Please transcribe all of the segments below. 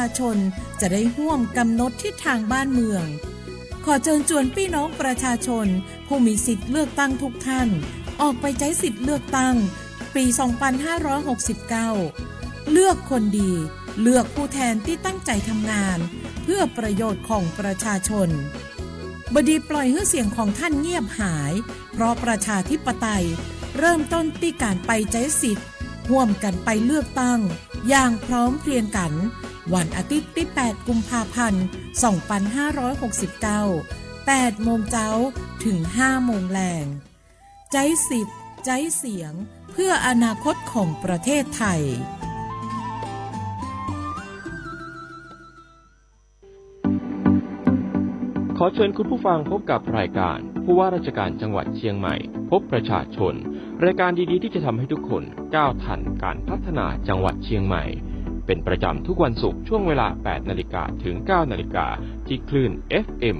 าชนจะได้ร่วมกำหนดทิศทางบ้านเมืองขอเชิญชวนพี่น้องประชาชนผู้มีสิทธิ์เลือกตั้งทุกท่านออกไปใช้สิทธิ์เลือกตั้งปี 2569 เลือกคนดีเลือกผู้แทนที่ตั้งใจทำงานเพื่อประโยชน์ของประชาชนบดีปล่อยให้เสียงของท่านเงียบหายเพราะประชาธิปไตยเริ่มต้นที่การไปใช้สิทธิ์ร่วมกันไปเลือกตั้งอย่างพร้อมเพรียงกันวันอาทิตย์ที่ 8 กุมภาพันธ์ 2569 8 โมงเช้าถึง 5 โมงแลงใช้สิทธิ์ใช้เสียงเพื่ออนาคตของประเทศไทยขอเชิญคุณผู้ฟังพบกับรายการผู้ว่าราชการจังหวัดเชียงใหม่พบประชาชนรายการดีๆที่จะทำให้ทุกคนก้าวทันการพัฒนาจังหวัดเชียงใหม่เป็นประจำทุกวันศุกร์ช่วงเวลา 8 นาฬิกาถึง 9 นาฬิกาที่คลื่น FM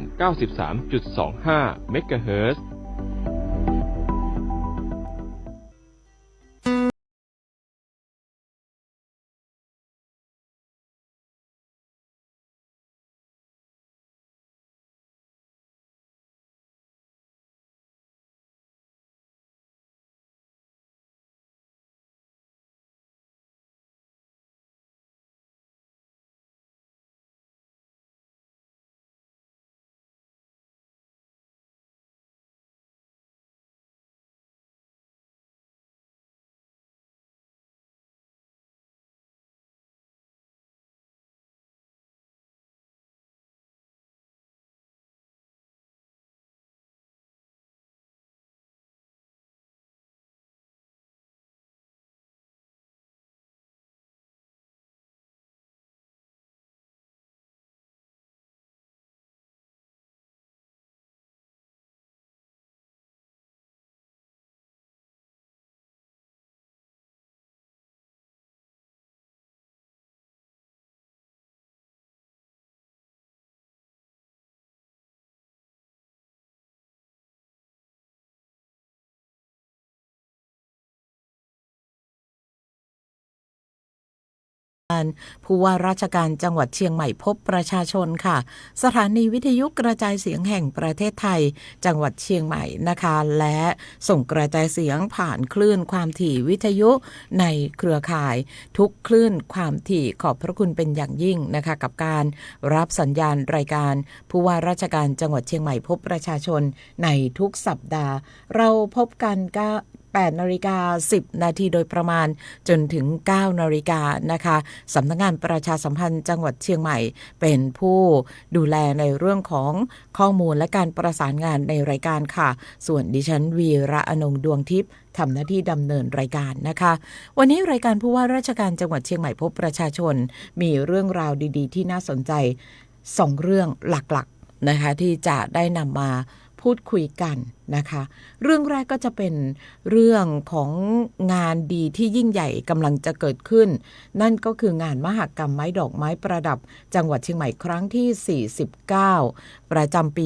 93.25 เมกะเฮิรตซ์ผู้ว่าราชการจังหวัดเชียงใหม่พบประชาชนค่ะสถานีวิทยุกระจายเสียงแห่งประเทศไทยจังหวัดเชียงใหม่นะคะและส่งกระจายเสียงผ่านคลื่นความถี่วิทยุในเครือข่ายทุกคลื่นความถี่ขอบพระคุณเป็นอย่างยิ่งนะคะกับการรับสัญญาณรายการผู้ว่าราชการจังหวัดเชียงใหม่พบประชาชนในทุกสัปดาห์เราพบกันก็8 นาฬิกา 10 นาทีโดยประมาณจนถึง 9 นาฬิกานะคะสำนักงานประชาสัมพันธ์จังหวัดเชียงใหม่เป็นผู้ดูแลในเรื่องของข้อมูลและการประสานงานในรายการค่ะส่วนดิฉันวีระอนงค์ดวงทิพย์ทำหน้าที่ดำเนินรายการนะคะวันนี้รายการผู้ว่าราชการจังหวัดเชียงใหม่พบประชาชนมีเรื่องราวดีๆที่น่าสนใจ2 เรื่องหลักๆนะคะที่จะได้นำมาพูดคุยกันนะคะเรื่องแรกก็จะเป็นเรื่องของงานดีที่ยิ่งใหญ่กำลังจะเกิดขึ้นนั่นก็คืองานมหกรรมไม้ดอกไม้ประดับจังหวัดเชียงใหม่ครั้งที่49ประจำปี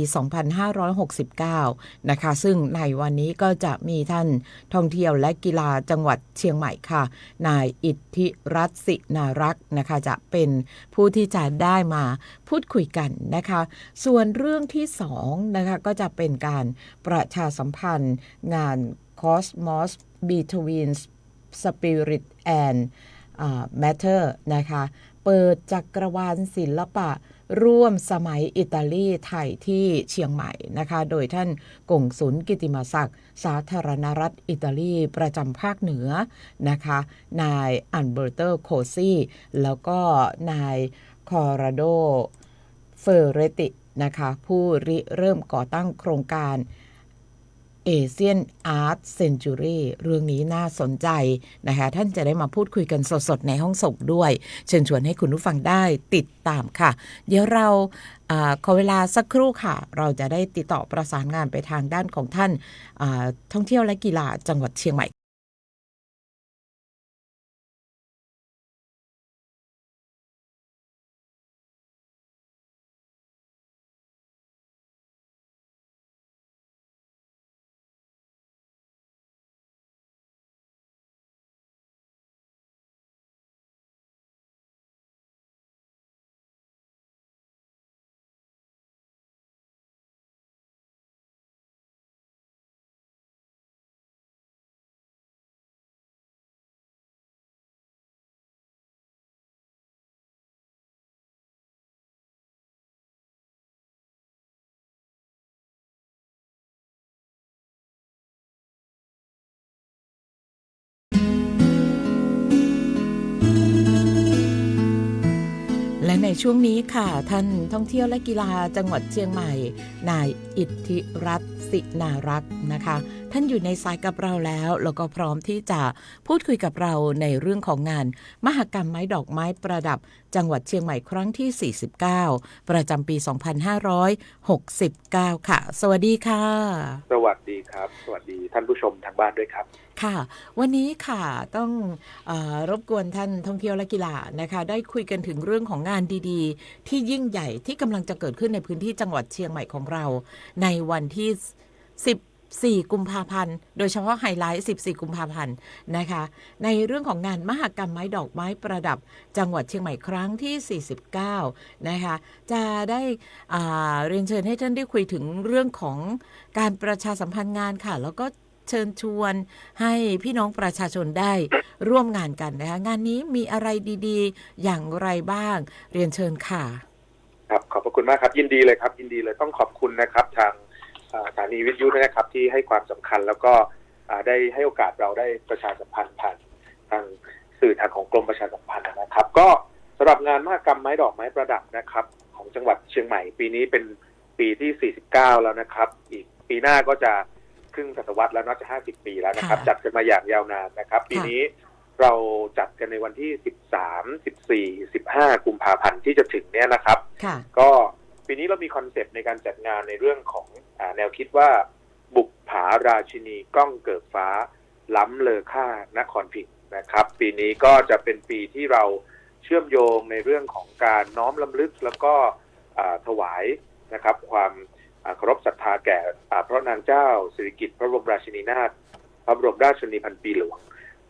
2569นะคะซึ่งในวันนี้ก็จะมีท่านท่องเที่ยวและกีฬาจังหวัดเชียงใหม่ค่ะนายอิทธิรัตน์ศินารักษ์นะคะจะเป็นผู้ที่จะได้มาพูดคุยกันนะคะส่วนเรื่องที่2นะคะก็จะเป็นการประชาสัมพันธ์งาน Cosmos Between Spirit and Matter นะคะเปิดจักรวาลศิลปะร่วมสมัยอิตาลีไทยที่เชียงใหม่นะคะโดยท่านกงสุลกิติมศักดิ์สาธารณรัฐอิตาลีประจำภาคเหนือนะคะนายอันเบอร์โตโคซีแล้วก็นายคอราโดเฟอเรตินะคะผู้ริเริ่มก่อตั้งโครงการAsian Art Century เรื่องนี้น่าสนใจนะคะท่านจะได้มาพูดคุยกันสดๆในห้องส่งด้วยเชิญชวนให้คุณผู้ฟังได้ติดตามค่ะเดี๋ยวเราขอเวลาสักครู่ค่ะเราจะได้ติดต่อประสานงานไปทางด้านของท่านท่องเที่ยวและกีฬาจังหวัดเชียงใหม่ และในช่วงนี้ค่ะท่านท่องเที่ยวและกีฬาจังหวัดเชียงใหม่นายอิทธิรัตน์ศินารักษ์นะคะท่านอยู่ในสายกับเราแล้วก็พร้อมที่จะพูดคุยกับเราในเรื่องของงานมหกรรมไม้ดอกไม้ประดับจังหวัดเชียงใหม่ครั้งที่49ประจำปี2569ค่ะสวัสดีค่ะสวัสดีครับสวัสดีท่านผู้ชมทางบ้านด้วยครับค่ะวันนี้ค่ะต้องรบกวนท่านท่องเที่ยวและกีฬานะคะได้คุยกันถึงเรื่องของงานดีๆที่ยิ่งใหญ่ที่กำลังจะเกิดขึ้นในพื้นที่จังหวัดเชียงใหม่ของเราในวันที่14กุมภาพันธ์โดยเฉพาะไฮไลท์14กุมภาพันธ์นะคะในเรื่องของงานมหกรรมไม้ดอกไม้ประดับจังหวัดเชียงใหม่ครั้งที่49นะคะจะได้เรียนเชิญให้ท่านได้คุยถึงเรื่องของการประชาสัมพันธ์งานค่ะแล้วก็เชิญชวนให้พี่น้องประชาชนได้ร่วมงานกันนะคะงานนี้มีอะไรดีๆอย่างไรบ้างเรียนเชิญค่ะครับขอบพระคุณมากครับยินดีเลยครับยินดีเลยต้องขอบคุณนะครับทางสถานีวิทยุด้วยนะครับที่ให้ความสำคัญแล้วก็ได้ให้โอกาสเราได้ประชาสัมพันธ์ผ่านทางสื่อทางของกรมประชาสัมพันธ์นะครับก็สำหรับงานมหกรรมไม้ดอกไม้ประดับนะครับของจังหวัดเชียงใหม่ปีนี้เป็นปีที่49แล้วนะครับอีกปีหน้าก็จะครึ่งศตวรรษแล้วน่าจะ50ปีแล้วนะครับจัดกันมาอย่างยาวนานนะครับปีนี้เราจัดกันในวันที่13 14 15กุมภาพันธ์ที่จะถึงเนี่ยนะครับก็ปีนี้เรามีคอนเซปต์ในการจัดงานในเรื่องของแนวคิดว่าบุกผาราชินีก้องเกิดฟ้าล้ำเลอค่านครพิงค์นะครับปีนี้ก็จะเป็นปีที่เราเชื่อมโยงในเรื่องของการน้อมรำลึกแล้วก็ถวายนะครับความเคารพศรัทธาแก่พระนางเจ้าสิริกิติ์พระบรมราชินีนาถพระบรมราชชนนีพันปีหลวง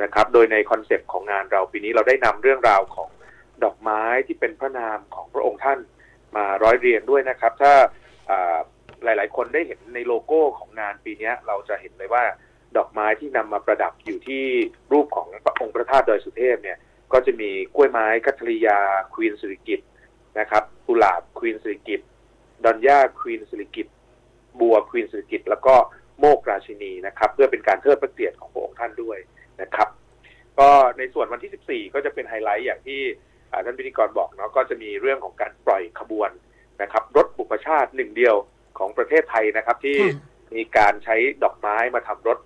นะครับโดยในคอนเซปต์ของงานเราปีนี้เราได้นำเรื่องราวของดอกไม้ที่เป็นพระนามของพระองค์ท่านมาร้อยเรียงด้วยนะครับถ้าหลายๆคนได้เห็นในโลโก้ของงานปีนี้เราจะเห็นเลยว่าดอกไม้ที่นำมาประดับอยู่ที่รูปขององค์พระธาตุดอยสุเทพเนี่ยก็จะมีกล้วยไม้กัทริยาควีนสิริกิติ์นะครับกุหลาบควีนสิริกิติ์ดอนย่าควีนสิริกิติ์บัวควีนสิริกิติ์แล้วก็โมกราชินีนะครับเพื่อเป็นการเทิดพระเกียรติของพระองค์ท่านด้วยนะครับก็ในส่วนวันที่14ก็จะเป็นไฮไลท์อย่างที่ท่านพิธีกรบอกเนาะก็จะมีเรื่องของการปล่อยขบวนนะครับรถบุพชาติหนึ่งเดียวของประเทศไทยนะครับที่มีการใช้ดอกไม้มาทำรถ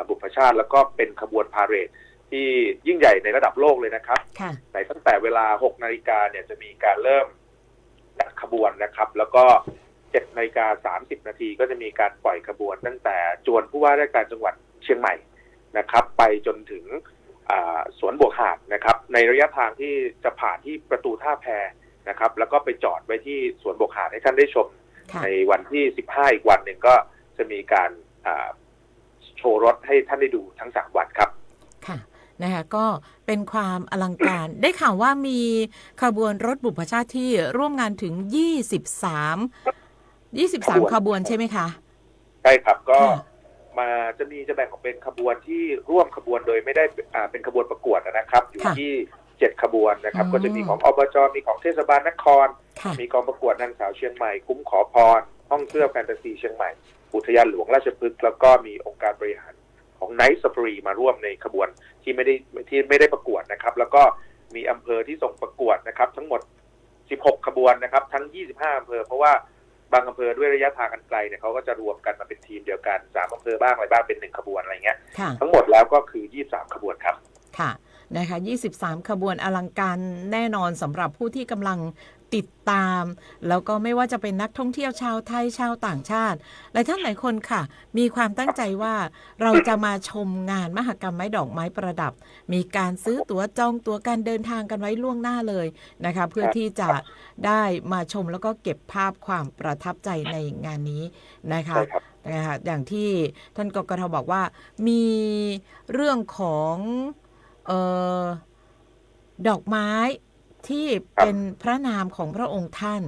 บุพชาติแล้วก็เป็นขบวนพาเหรดที่ยิ่งใหญ่ในระดับโลกเลยนะครับในตั้งแต่เวลา 6 นาฬิกาเนี่ยจะมีการเริ่มจัดขบวนนะครับแล้วก็ 7 นาฬิกา 30 นาทีก็จะมีการปล่อยขบวนตั้งแต่จวนผู้ว่าราชการจังหวัดเชียงใหม่นะครับไปจนถึงสวนบวกหาดนะครับในระยะทางที่จะผ่านที่ประตูท่าแพนะครับแล้วก็ไปจอดไว้ที่สวนบวกหาดให้ท่านได้ชมในวันที่15อีกวันหนึ่งก็จะมีการโชว์รถให้ท่านได้ดูทั้ง3วันครับค่ะนะคะก็เป็นความอลังการ ได้ข่าวว่ามีขบวนรถบุพชาติที่ร่วมงานถึง23ขบวนใช่ไหมคะใช่ครับก็จะแบ่งออกเป็นขบวนที่ร่วมขบวนโดยไม่ได้เป็นขบวนประกวดนะครับอยู่ที่7ขบวนนะครับก็จะมีของอบจ.มีของเทศบาลนครมีกองประกวดนางสาวเชียงใหม่คุ้มขอพรห้องเสื้อแฟนตาซีเชียงใหม่อุทยานหลวงราชพฤกษ์แล้วก็มีองค์การบริหารของไนท์ซาฟารีมาร่วมในขบวนที่ไม่ได้ประกวดนะครับแล้วก็มีอำเภอที่ส่งประกวดนะครับทั้งหมด16ขบวนนะครับทั้ง25อำเภอเพราะว่าบางอำเภอด้วยระยะทางอันไกลเนี่ยเขาก็จะรวมกันมาเป็นทีมเดียวกัน3อำเภอบ้างอะไรบ้างเป็น1ขบวนอะไรเงี้ยทั้งหมดแล้วก็คือ23ขบวนครับค่ะนะคะ23ขบวนอลังการแน่นอนสำหรับผู้ที่กำลังติดตามแล้วก็ไม่ว่าจะเป็นนักท่องเที่ยวชาวไทยชาวต่างชาติหลายท่านหลายคนค่ะมีความตั้งใจว่าเราจะมาชมงานมหกรรมไม้ดอกไม้ประดับมีการซื้อตั๋วจองตั๋วการเดินทางกันไว้ล่วงหน้าเลยนะคะเพื่อที่จะได้มาชมแล้วก็เก็บภาพความประทับใจในงานนี้นะคะอย่างที่ท่านกกท.บอกว่ามีเรื่องของดอกไม้ที่เป็นพระนามของพระองค์ท่าน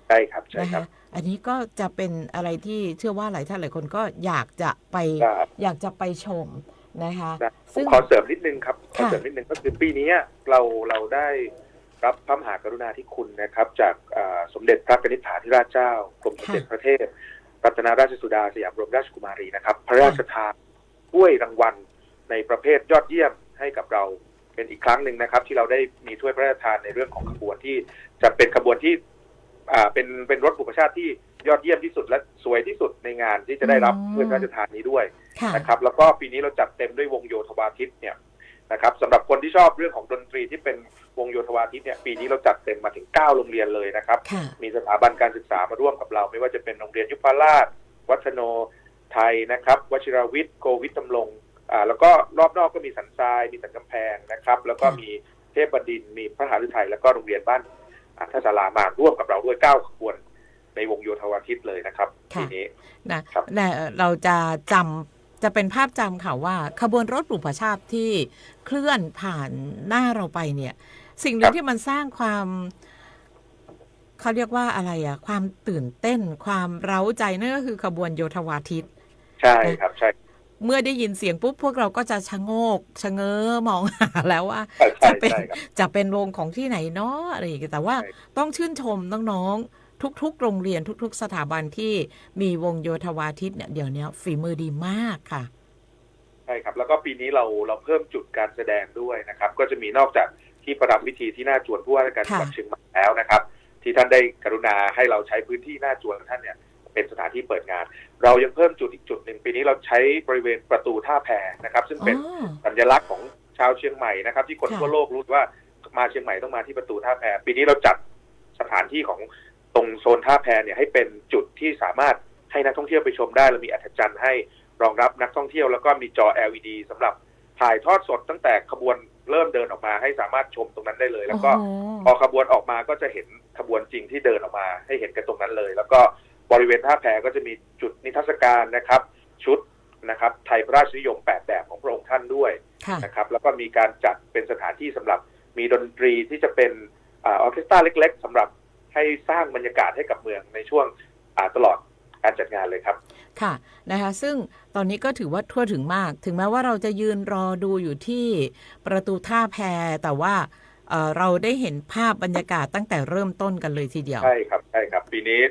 ใช่ครับใช่ครับอันนี้ก็จะเป็นอะไรที่เชื่อว่าหลายท่านหลายคนก็อยากจะไปชมนะคะซึ่งขอเสริมนิดนึงครับขอเสริมนิดนึงก็คือปีนี้เราได้รับพระมหากรุณาธิคุณนะครับจากสมเด็จพระนิธิฐาธิราชเจ้ากรมสมเด็จพระเทพรัตนราชสุดาสยามบรมราชกุมารีนะครับพระราชทานถ้วยรางวัลในประเภทยอดเยี่ยมให้กับเรา เป็นอีกครั้งหนึ่งนะครับที่เราได้มีถ้วยพระราชทานในเรื่องของขบวนที่จะเป็นขบวนที่เป็นรถบุพชาติที่ยอดเยี่ยมที่สุดและสวยที่สุดในงานที่จะได้รับถ้วยพระราชทานนี้ด้วยนะครับแล้วก็ปีนี้เราจัดเต็มด้วยวงโยธวาทิตเนี่ยนะครับสำหรับคนที่ชอบเรื่องของดนตรีที่เป็นวงโยธวาทิตเนี่ยปีนี้เราจัดเต็มมาถึง9โรงเรียนเลยนะครับมีสถาบันการศึกษามาร่วมกับเราไม่ว่าจะเป็นโรงเรียนยุพราชวัฒโนไทยนะครับวชิรวิทย์โกวิทดำรงแล้วก็รอบนอกก็มีสันทรายมีสันกำแพงนะครับแล้วก็มีเทพบดินทร์มีพระหฤทัยแล้วก็โรงเรียนบ้านท่าศาลามาร่วมกับเราด้วย9ขบวนในวงโยธวาทิตเลยนะครับทีนี้นะเราจะเป็นภาพจำค่ะว่าขบวนรถบุพชาติที่เคลื่อนผ่านหน้าเราไปเนี่ยสิ่งหนึ่งที่มันสร้างความเขาเรียกว่าอะไรความตื่นเต้นความเร้าใจนั่นก็คือขบวนโยธวาทิตใช่ครับใช่เมื่อได้ยินเสียงปุ๊บพวกเราก็จะชะโงกชะเง้อมองหาแล้วว่าจะเป็นวงของที่ไหนเนาะอะไรอย่างเงี้ยแต่ว่าต้องชื่นชมน้องๆทุกๆโรงเรียนทุกๆสถาบันที่มีวงโยธวาทิตเนี่ยเดี๋ยวนี้ฝีมือดีมากค่ะใช่ครับแล้วก็ปีนี้เราเพิ่มจุดการแสดงด้วยนะครับก็จะมีนอกจากที่ประดับวิธีที่หน้าจวนผู้ว่าราชการจังหวัดเชียงใหม่แล้วนะครับที่ท่านได้กรุณาให้เราใช้พื้นที่หน้าจวนท่านเนี่ยเป็นสถานที่เปิดงานเรายังเพิ่มจุดอีกจุดหนึ่งปีนี้เราใช้บริเวณประตูท่าแพนะครับซึ่งเป็นสัญลักษณ์ของชาวเชียงใหม่นะครับที่คนทั่วโลกรู้ว่ามาเชียงใหม่ต้องมาที่ประตูท่าแพปีนี้เราจัดสถานที่ของตรงโซนท่าแพเนี่ยให้เป็นจุดที่สามารถให้นักท่องเที่ยวไปชมได้เรามีอัศจรรย์ให้รองรับนักท่องเที่ยวแล้วก็มีจอ LED สำหรับถ่ายทอดสดตั้งแต่ขบวนเริ่มเดินออกมาให้สามารถชมตรงนั้นได้เลยแล้วก็พอขบวนออกมาก็จะเห็นขบวนจริงที่เดินออกมาให้เห็นกันตรงนั้นเลยแล้วก็บริเวณท่าแพก็จะมีจุดนิทรรศการนะครับชุดนะครับไทยพระราชนิยม8แบบของพระองค์ท่านด้วยนะครับแล้วก็มีการจัดเป็นสถานที่สำหรับมีดนตรีที่จะเป็นออร์เคสตราเล็กๆสำหรับให้สร้างบรรยากาศให้กับเมืองในช่วงตลอดการจัดงานเลยครับค่ะนะคะซึ่งตอนนี้ก็ถือว่าทั่วถึงมากถึงแม้ว่าเราจะยืนรอดูอยู่ที่ประตูท่าแพแต่ว่าเราได้เห็นภาพบรรยากาศตั้งแต่เริ่มต้นกันเลยทีเดียวใช่ครับปีนี้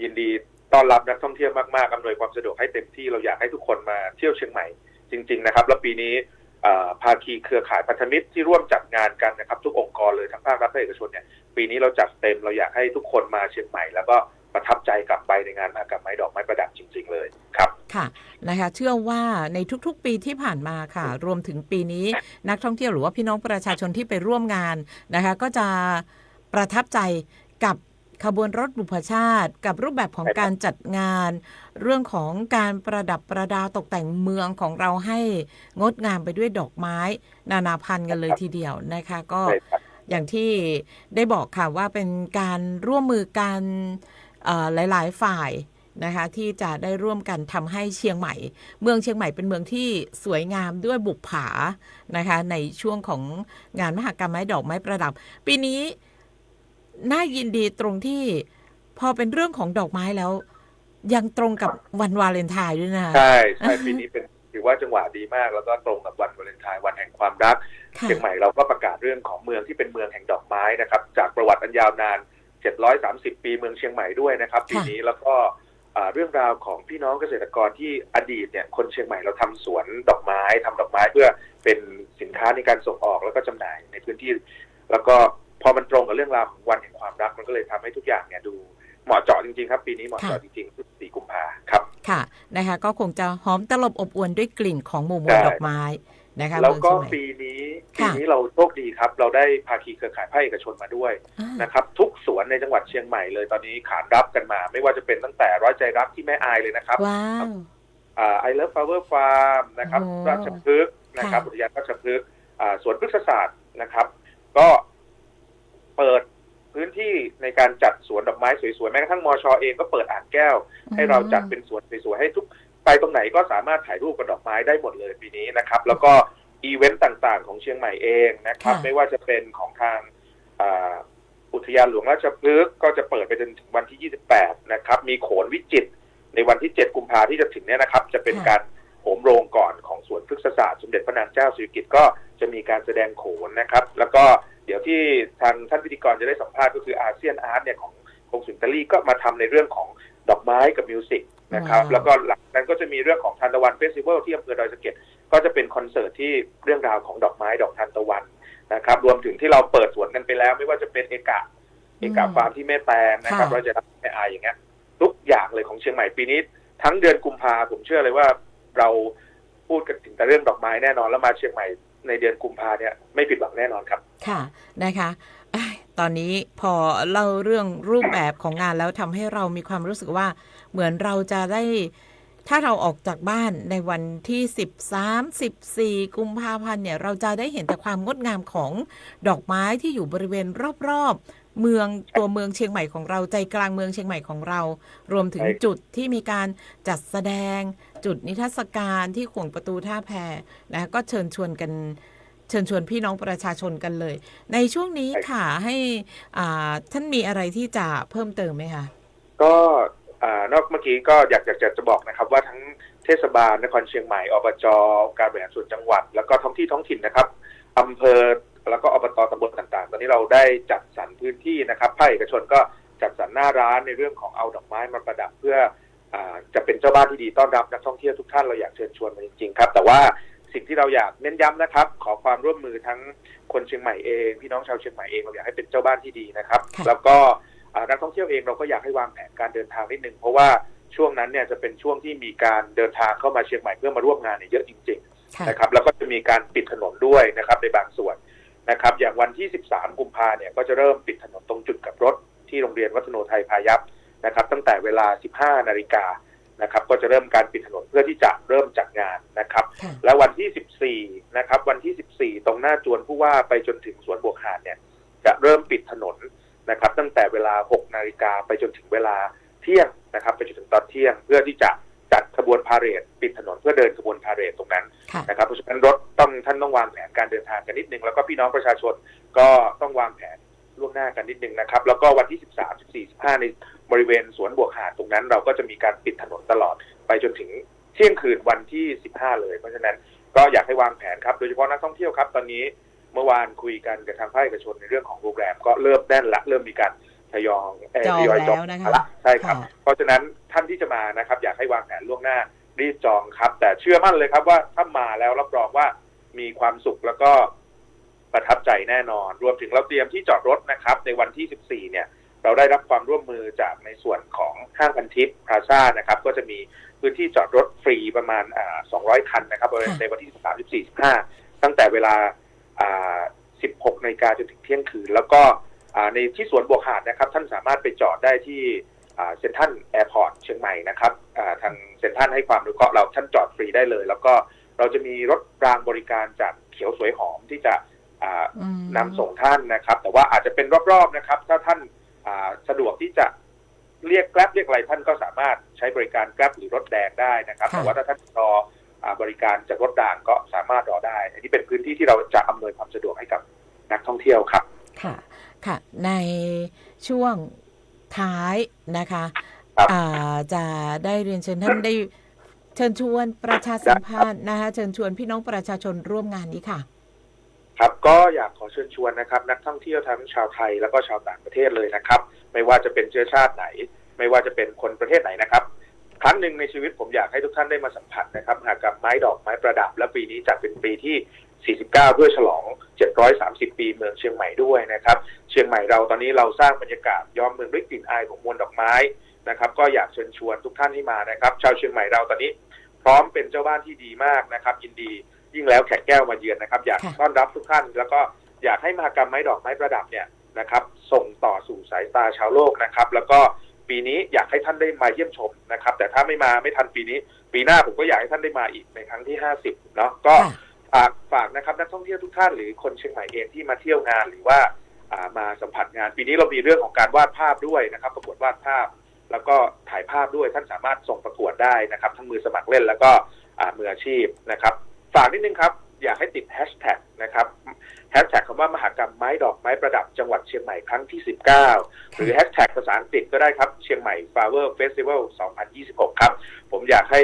ยินดีต้อนรับนักท่องเที่ยวมากๆอำนวยความสะดวกให้เต็มที่เราอยากให้ทุกคนมาเที่ยวเชียงใหม่จริงๆนะครับแล้วปีนี้ภาคีเครือข่ายพันธมิตรที่ร่วมจัดงานกันนะครับทุกองค์กรเลยทั้งภาครัฐและเอกชนเนี่ยปีนี้เราจัดเต็มเราอยากให้ทุกคนมาเชียงใหม่แล้วก็ประทับใจกลับไปในงานมหกรรมไม้ดอกไม้ประดับจริงๆเลยครับค่ะนะคะเชื่อว่าในทุกๆปีที่ผ่านมาค่ะรวมถึงปีนี้นักท่องเที่ยวหรือว่าพี่น้องประชาชนที่ไปร่วมงานนะคะก็จะประทับใจกับขบวนรถบุพชาติกับรูปแบบของการจัดงานเรื่องของการประดับประดาตกแต่งเมืองของเราให้งดงามไปด้วยดอกไม้นานาพันธุ์กันเลยทีเดียวนะคะก็อย่างที่ได้บอกค่ะว่าเป็นการร่วมมือกันหลายๆฝ่ายนะคะที่จะได้ร่วมกันทำให้เชียงใหม่เมืองเชียงใหม่เป็นเมืองที่สวยงามด้วยบุปผานะคะในช่วงของงานมหกรรมไม้ดอกไม้ประดับปีนี้น่ายินดีตรงที่พอเป็นเรื่องของดอกไม้แล้วยังตรงกับวันวาเลนไทน์ด้วยนะใช่ปีนี้เป็นถือว่าจังหวะดีมากแล้วก็ตรงกับวันวาเลนไทน์วันแห่งความรักเชียงใหม่เราก็ประกาศเรื่องของเมืองที่เป็นเมืองแห่งดอกไม้นะครับจากประวัติอันยาวนาน730ปีเมืองเชียงใหม่ด้วยนะครับปีนี้แล้วก็เรื่องราวของพี่น้องเกษตรกรที่อดีตเนี่ยคนเชียงใหม่เราทำสวนดอกไม้ทำดอกไม้เพื่อเป็นสินค้าในการส่งออกแล้วก็จำหน่ายในพื้นที่แล้วก็พอมันตรงกับเรื่องราวของวันแห่งความรักมันก็เลยทำให้ทุกอย่างเนี่ยดูเหมาะเจาะจริงๆครับปีนี้เหมาะเจาะจริงๆ4 กุมภาพันธ์ครับค่ะนะคะก็คงจะหอมตลบอบอวลด้วยกลิ่นของหมู่มวลดอกไม้นะคะแล้วก็ปีนี้เราโชคดีครับเราได้ภาคีเครือข่ายภาคเอกชนมาด้วยนะครับทุกสวนในจังหวัดเชียงใหม่เลยตอนนี้ขานรับกันมาไม่ว่าจะเป็นตั้งแต่ร้อยใจรักที่แม่อายเลยนะครับว้าวI Love Flower Farm นะครับราชพฤกษ์นะครับอุทยานราชพฤกษ์สวนพฤกษศาสตร์นะครับก็เปิดพื้นที่ในการจัดสวนดอกไม้สวยๆแม้กระทั่งมช.เองก็เปิดอ่างแก้วให้เราจัดเป็นสวนสวยๆให้ทุกไปตรงไหนก็สามารถถ่ายรูปกับดอกไม้ได้หมดเลยปีนี้นะครับแล้วก็อีเวนต์ต่างๆของเชียงใหม่เองนะครับไม่ว่าจะเป็นของทางอุทยานหลวงราชพฤกษ์ก็จะเปิดไปจนถึงวันที่28นะครับมีโขนวิจิตรในวันที่7 กุมภาพันธ์ที่จะถึงเนี่ยนะครับจะเป็นการโหมโรงก่อนของสวนพฤกษศาสตร์สมเด็จพระนางเจ้าสิริกิติ์ก็จะมีการแสดงโขนนะครับแล้วก็เดี๋ยวที่ทางท่านพิธีกรจะได้สัมภาษณ์ก็คืออาเซียนอาร์ตเนี่ยของกงสุลอิตาลีก็มาทำในเรื่องของดอกไม้กับมิวสิกนะครับแล้วก็หลังนั้นก็จะมีเรื่องของทานตะวันเฟสติวัลที่อำเภอดอยสะเก็ดก็จะเป็นคอนเสิร์ตที่เรื่องราวของดอกไม้ดอกทานตะวัน นะครับรวมถึงที่เราเปิดสวนกันไปแล้วไม่ว่าจะเป็นเอกะฟาร์มที่แม่แตงนะครับเราจะรับแม่อายอย่างเงี้ยทุกอย่างเลยของเชียงใหม่ปีนี้ทั้งเดือนกุมภาผมเชื่อเลยว่าเราพูดกันถึงแต่เรื่องดอกไม้แน่นอนแล้วมาเชียงใหม่ในเดือนกุมภาเนี่ยไม่ผิดหวังแน่นอนครับค่ะนะคะตอนนี้พอเล่าเรื่องรูปแบบของงานแล้วทำให้เรามีความรู้สึกว่าเหมือนเราจะได้ถ้าเราออกจากบ้านในวันที่13-14กุมภาพันธ์เนี่ยเราจะได้เห็นแต่ความงดงามของดอกไม้ที่อยู่บริเวณรอบๆเมืองตัวเมืองเชียงใหม่ของเราใจกลางเมืองเชียงใหม่ของเรารวมถึงจุดที่มีการจัดแสดงจุดนิทรรศการที่ขวงประตูท่าแพนะก็เชิญชวนพี่น้องประชาชนกันเลยในช่วงนี้ค่ะให้ท่านมีอะไรที่จะเพิ่มเติมไหมคะก็นอกเมื่อกี้ก็อยากจะบอกนะครับว่าทั้งเทศบาลนครเชียงใหม่อบจ.การบริหารส่วนจังหวัดแล้วก็ท้องถิ่นนะครับอำเภอแล้วก็อบต.ตำบลต่างๆตอนนี้เราได้จัดสรรพื้นที่นะครับภาคเอกชนก็จัดสรรหน้าร้านในเรื่องของเอาดอกไม้มาประดับเพื่อจะเป็นเจ้าบ้านที่ดีต้อนรับนักท่องเที่ยวทุกท่านเราอยากเชิญชวนมาจริงๆครับแต่ว่าสิ่งที่เราอยากเน้นย้ำนะครับขอความร่วมมือทั้งคนเชียงใหม่เองพี่น้องชาวเชียงใหม่เองเราอยากให้เป็นเจ้าบ้านที่ดีนะครับแล้วก็นักท่องเที่ยวเองเราก็อยากให้วางแผนการเดินทางนิดนึงเพราะว่าช่วงนั้นเนี่ยจะเป็นช่วงที่มีการเดินทางเข้ามาเชียงใหม่เพื่อมาร่วมงานเนี่ยเยอะจริงๆนะครับแล้วก็จะมีการปิดถนนด้วยนะครับในบางส่วนนะครับอย่างวันที่13กุมภาเนี่ยก็จะเริ่มปิดถนนตรงจุดกลับรถที่โรงเรียนวัฒโนไทยพายัพนะครับตั้งแต่เวลา 15 นาฬิกานะครับก็จะเริ่มการปิดถนนเพื่อที่จะเริ่มจัดงานนะครับและวันที่14นะครับวันที่14ตรงหน้าจวนผู้ว่าไปจนถึงสวนบวกหาดเนี่ยจะเริ่มปิดถนนนะครับตั้งแต่เวลา 6 นาฬิกาไปจนถึงเวลาเที่ยงนะครับไปจนถึงตอนเที่ยงเพื่อที่จะจัดขบวนพาเหรดปิดถนนเพื่อเดินขบวนพาเหรดตรงนั้นนะครับเพราะฉะนั้นท่านต้องวางแผนการเดินทางกันนิดนึงแล้วก็พี่น้องประชาชนก็ต้องวางแผนล่วงหน้ากันนิดนึงนะครับแล้วก็วันที่13 14 15ในบริเวณสวนบวกหาดตรงนั้นเราก็จะมีการปิดถนนตลอดไปจนถึงเที่ยงคืนวันที่15เลยเพราะฉะนั้นก็อยากให้วางแผนครับโดยเฉพาะนักท่องเที่ยวครับตอนนี้เมื่อวานคุยกันกับทางภาคเอกชนในเรื่องของโรงแรมก็เริ่มแน่นละเริ่มมีการทยอยจองละใช่ครับเพราะฉะนั้นท่านที่จะมานะครับอยากให้วางแผนล่วงหน้ารีบจองครับแต่เชื่อมั่นเลยครับว่าถ้ามาแล้วรับรองว่ามีความสุขแล้วก็ประทับใจแน่นอนรวมถึงเราเตรียมที่จอดรถนะครับในวันที่14เนี่ยเราได้รับความร่วมมือจากในส่วนของห้างพันทิพย์พลาซ่านะครับก็จะมีพื้นที่จอดรถฟรีประมาณ200 คันนะครับในวันที่13 14 15ตั้งแต่เวลา16 นาฬิกาจนถึงเที่ยงคืนแล้วก็ในที่สวนบวกหาดนะครับท่านสามารถไปจอดได้ที่เซ็นทรัลแอร์พอร์ตเชียงใหม่นะครับทางเซ็นทรัลให้ความอนุเคราะห์เราท่านจอดฟรีได้เลยแล้วก็เราจะมีรถรางบริการจากเขียวสวยหอมที่จะนำส่งท่านนะครับแต่ว่าอาจจะเป็นรอบๆนะครับถ้าท่านสะดวกที่จะเรียกแกร็บเรียกอะไรท่านก็สามารถใช้บริการแกร็บหรือรถแดงได้นะครับแต่ว่าถ้าท่านรอบริการจากรถด่างก็สามารถรอได้อันนี้เป็นพื้นที่ที่เราจะอำนวยความสะดวกให้กับนักท่องเที่ยวครับค่ะในช่วงท้ายนะคะจะได้เรียนเชิญท่านได้เชิญชวนประชาสัมพันธ์นะคะเชิญชวนพี่น้องประชาชนร่วมงานนี้ค่ะครับก็อยากขอเชิญชวนนะครับนักท่องเที่ยวทั้งชาวไทยแล้วก็ชาวต่างประเทศเลยนะครับไม่ว่าจะเป็นเชื้อชาติไหนไม่ว่าจะเป็นคนประเทศไหนนะครับครั้งหนึ่งในชีวิตผมอยากให้ทุกท่านได้มาสัมผัสนะครับมหกรรมไม้ดอกไม้ประดับและปีนี้จัดเป็นปีที่49เพื่อฉลอง730ปีเมืองเชียงใหม่ด้วยนะครับเชียงใหม่เราตอนนี้เราสร้างบรรยากาศย้อมเมืองด้วยกลิ่นอายของมวลดอกไม้นะครับก็อยากเชิญชวนทุกท่านให้มานะครับชาวเชียงใหม่เราตอนนี้พร้อมเป็นเจ้าบ้านที่ดีมากนะครับยินดียิ่งแล้วแขกแก้วมาเยือนนะครับอยากต้อนรับทุกท่านแล้วก็อยากให้มหกรรมไม้ดอกไม้ประดับเนี่ยนะครับส่งต่อสู่สายตาชาวโลกนะครับแล้วก็ปีนี้อยากให้ท่านได้มาเยี่ยมชมนะครับแต่ถ้าไม่ทันปีนี้ปีหน้าผมก็อยากให้ท่านได้มาอีกในครั้งที่50เนาะก็ฝากนะครับนักท่องเที่ยวทุกท่านหรือคนเชียงใหม่เองที่มาเที่ยวงานหรือว่ามาสัมผัสงานปีนี้เรามีเรื่องของการวาดภาพด้วยนะครับประกวดวาดภาพแล้วก็ถ่ายภาพด้วยท่านสามารถส่งประกวดได้นะครับทั้งมือสมัครเล่นแล้วก็มืออาชีพนะครับฝากนิดนึงครับอยากให้ติดแฮชแท็กนะครับแฮชแท็กคำว่ามหกรรมไม้ดอกไม้ประดับจังหวัดเชียงใหม่ครั้งที่19หรือแฮชแท็กภาษาอังกฤษก็ได้ครับเชียงใหม่ Flower Festival 2026ครับผมอยากให้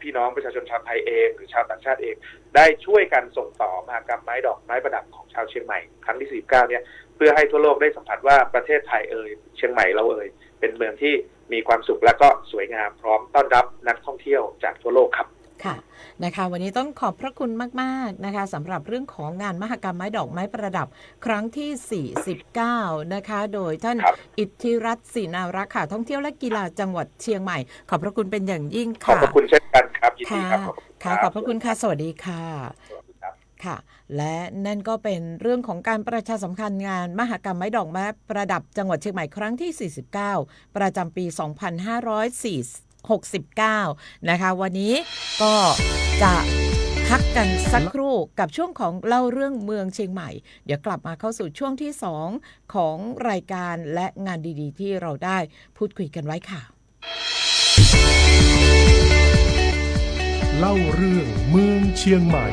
พี่น้องประชาชนชาวไทยเองหรือชาวต่างชาติเองได้ช่วยกันส่งต่อมหกรรมไม้ดอกไม้ประดับของชาวเชียงใหม่ครั้งที่19เนี่ยเพื่อให้ทั่วโลกได้สัมผัสว่าประเทศไทยเชียงใหม่เราเป็นเมืองที่มีความสุขและก็สวยงามพร้อมต้อนรับนักท่องเที่ยวจากทั่วโลกครับ ค่ะนะคะวันนี้ต้องขอบพระคุณมากๆนะคะสำหรับเรื่องของงานมหกรรมไม้ดอกไม้ประดับครั้งที่ 49 นะคะโดยท่านครับอิทธิรัตน์ศรีนารักษ์ค่ะท่องเที่ยวและกีฬาจังหวัดเชียงใหม่ขอบพระคุณเป็นอย่างยิ่งขอบค่ะพระคุณเช่นกันครับยินดีค่ะครับขอบคุณคค่ะรับขอบพระคุณค่ะสวัสดีค่ะ สวัสดีครับค่ะและนั่นก็เป็นเรื่องของการประชาสัมพันธ์งานมหกรรมไม้ดอกไม้ประดับจังหวัดเชียงใหม่ครั้งที่ 49 ประจำปี 2569 นะคะวันนี้ก็จะพักกันสักครู่กับช่วงของเล่าเรื่องเมืองเชียงใหม่เดี๋ยวกลับมาเข้าสู่ช่วงที่ 2 ของรายการและงานดีๆที่เราได้พูดคุยกันไว้ค่ะเล่าเรื่องเมืองเชียงใหม่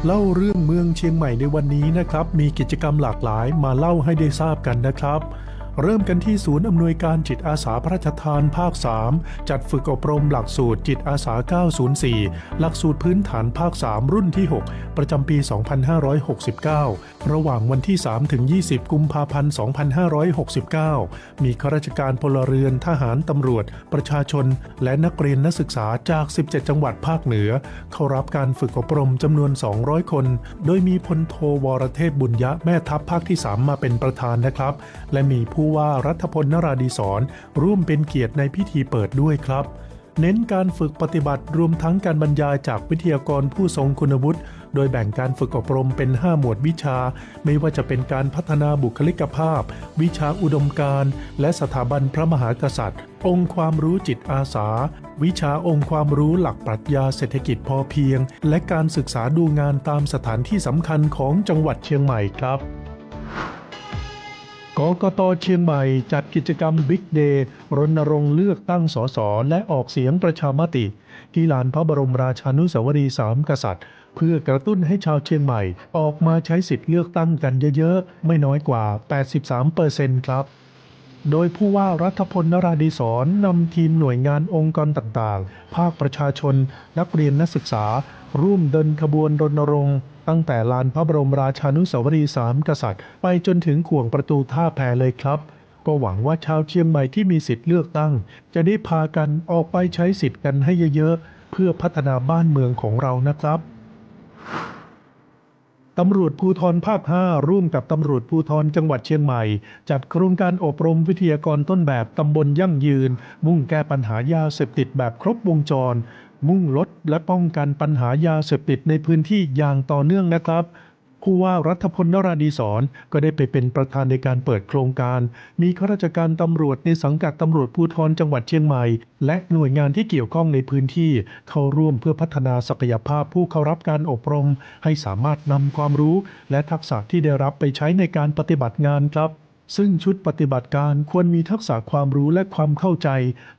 เล่าเรื่องเมืองเชียงใหม่ในวันนี้นะครับมีกิจกรรมหลากหลายมาเล่าให้ได้ทราบกันนะครับเริ่มกันที่ศูนย์อำนวยการจิตอาสาพระราชทานภาค 3จัดฝึกอบรมหลักสูตรจิตอาสา 904 หลักสูตรพื้นฐานภาค 3 รุ่นที่ 6 ประจำปี 2569 ระหว่างวันที่ 3-20 กุมภาพันธ์ 2569 มีข้าราชการพลเรือนทหารตำรวจประชาชนและนักเรียนนักศึกษาจาก 17 จังหวัดภาคเหนือเข้ารับการฝึกอบรมจำนวน 200 คนโดยมีพลโทวรเทพบุญยะแม่ทัพภาคที่ 3 มาเป็นประธานนะครับและมีผู้ว่ารัฐพลนราดีศรร่วมเป็นเกียรติในพิธีเปิดด้วยครับเน้นการฝึกปฏิบัติรวมทั้งการบรรยายจากวิทยากรผู้ทรงคุณวุฒิโดยแบ่งการฝึกอบรมเป็น 5 หมวดวิชาไม่ว่าจะเป็นการพัฒนาบุคลิกภาพวิชาอุดมการณ์และสถาบันพระมหากษัตริย์องค์ความรู้จิตอาสาวิชาองค์ความรู้หลักปรัชญาเศรษฐกิจพอเพียงและการศึกษาดูงานตามสถานที่สำคัญของจังหวัดเชียงใหม่ครับกกต.เชียงใหม่จัดกิจกรรมบิ๊กเดย์รณรงค์เลือกตั้งสสและออกเสียงประชามติที่ลานพระบรมราชานุสาวรีย์3 กษัตริย์เพื่อกระตุ้นให้ชาวเชียงใหม่ออกมาใช้สิทธิ์เลือกตั้งกันเยอะๆไม่น้อยกว่า 83% ครับโดยผู้ว่ารัฐพลนราดีศรนำทีมหน่วยงานองค์กรต่างๆภาคประชาชนนักเรียนนักศึกษาร่วมเดินขบวนรณรงค์ตั้งแต่ลานพระบรมราชานุสาวรีย์3 กษัตริย์ไปจนถึงขวงประตูท่าแพเลยครับก็หวังว่าชาวเชียงใหม่ที่มีสิทธิ์เลือกตั้งจะได้พากันออกไปใช้สิทธิ์กันให้เยอะๆเพื่อพัฒนาบ้านเมืองของเรานะครับตำรวจภูธรภาค 5 ร่วมกับตำรวจภูธรจังหวัดเชียงใหม่จัดโครงการอบรมวิทยากรต้นแบบตำบลยั่งยืนมุ่งแก้ปัญหายาเสพติดแบบครบวงจรมุ่งลดและป้องกันปัญหายาเสพติดในพื้นที่อย่างต่อเนื่องนะครับผู้ว่ารัฐพลนราดีศรก็ได้ไปเป็นประธานในการเปิดโครงการมีข้าราชการตำรวจในสังกัดตำรวจภูธรจังหวัดเชียงใหม่และหน่วยงานที่เกี่ยวข้องในพื้นที่เข้าร่วมเพื่อพัฒนาศักยภาพผู้เข้ารับการอบรมให้สามารถนำความรู้และทักษะที่ได้รับไปใช้ในการปฏิบัติงานครับซึ่งชุดปฏิบัติการควรมีทักษะความรู้และความเข้าใจ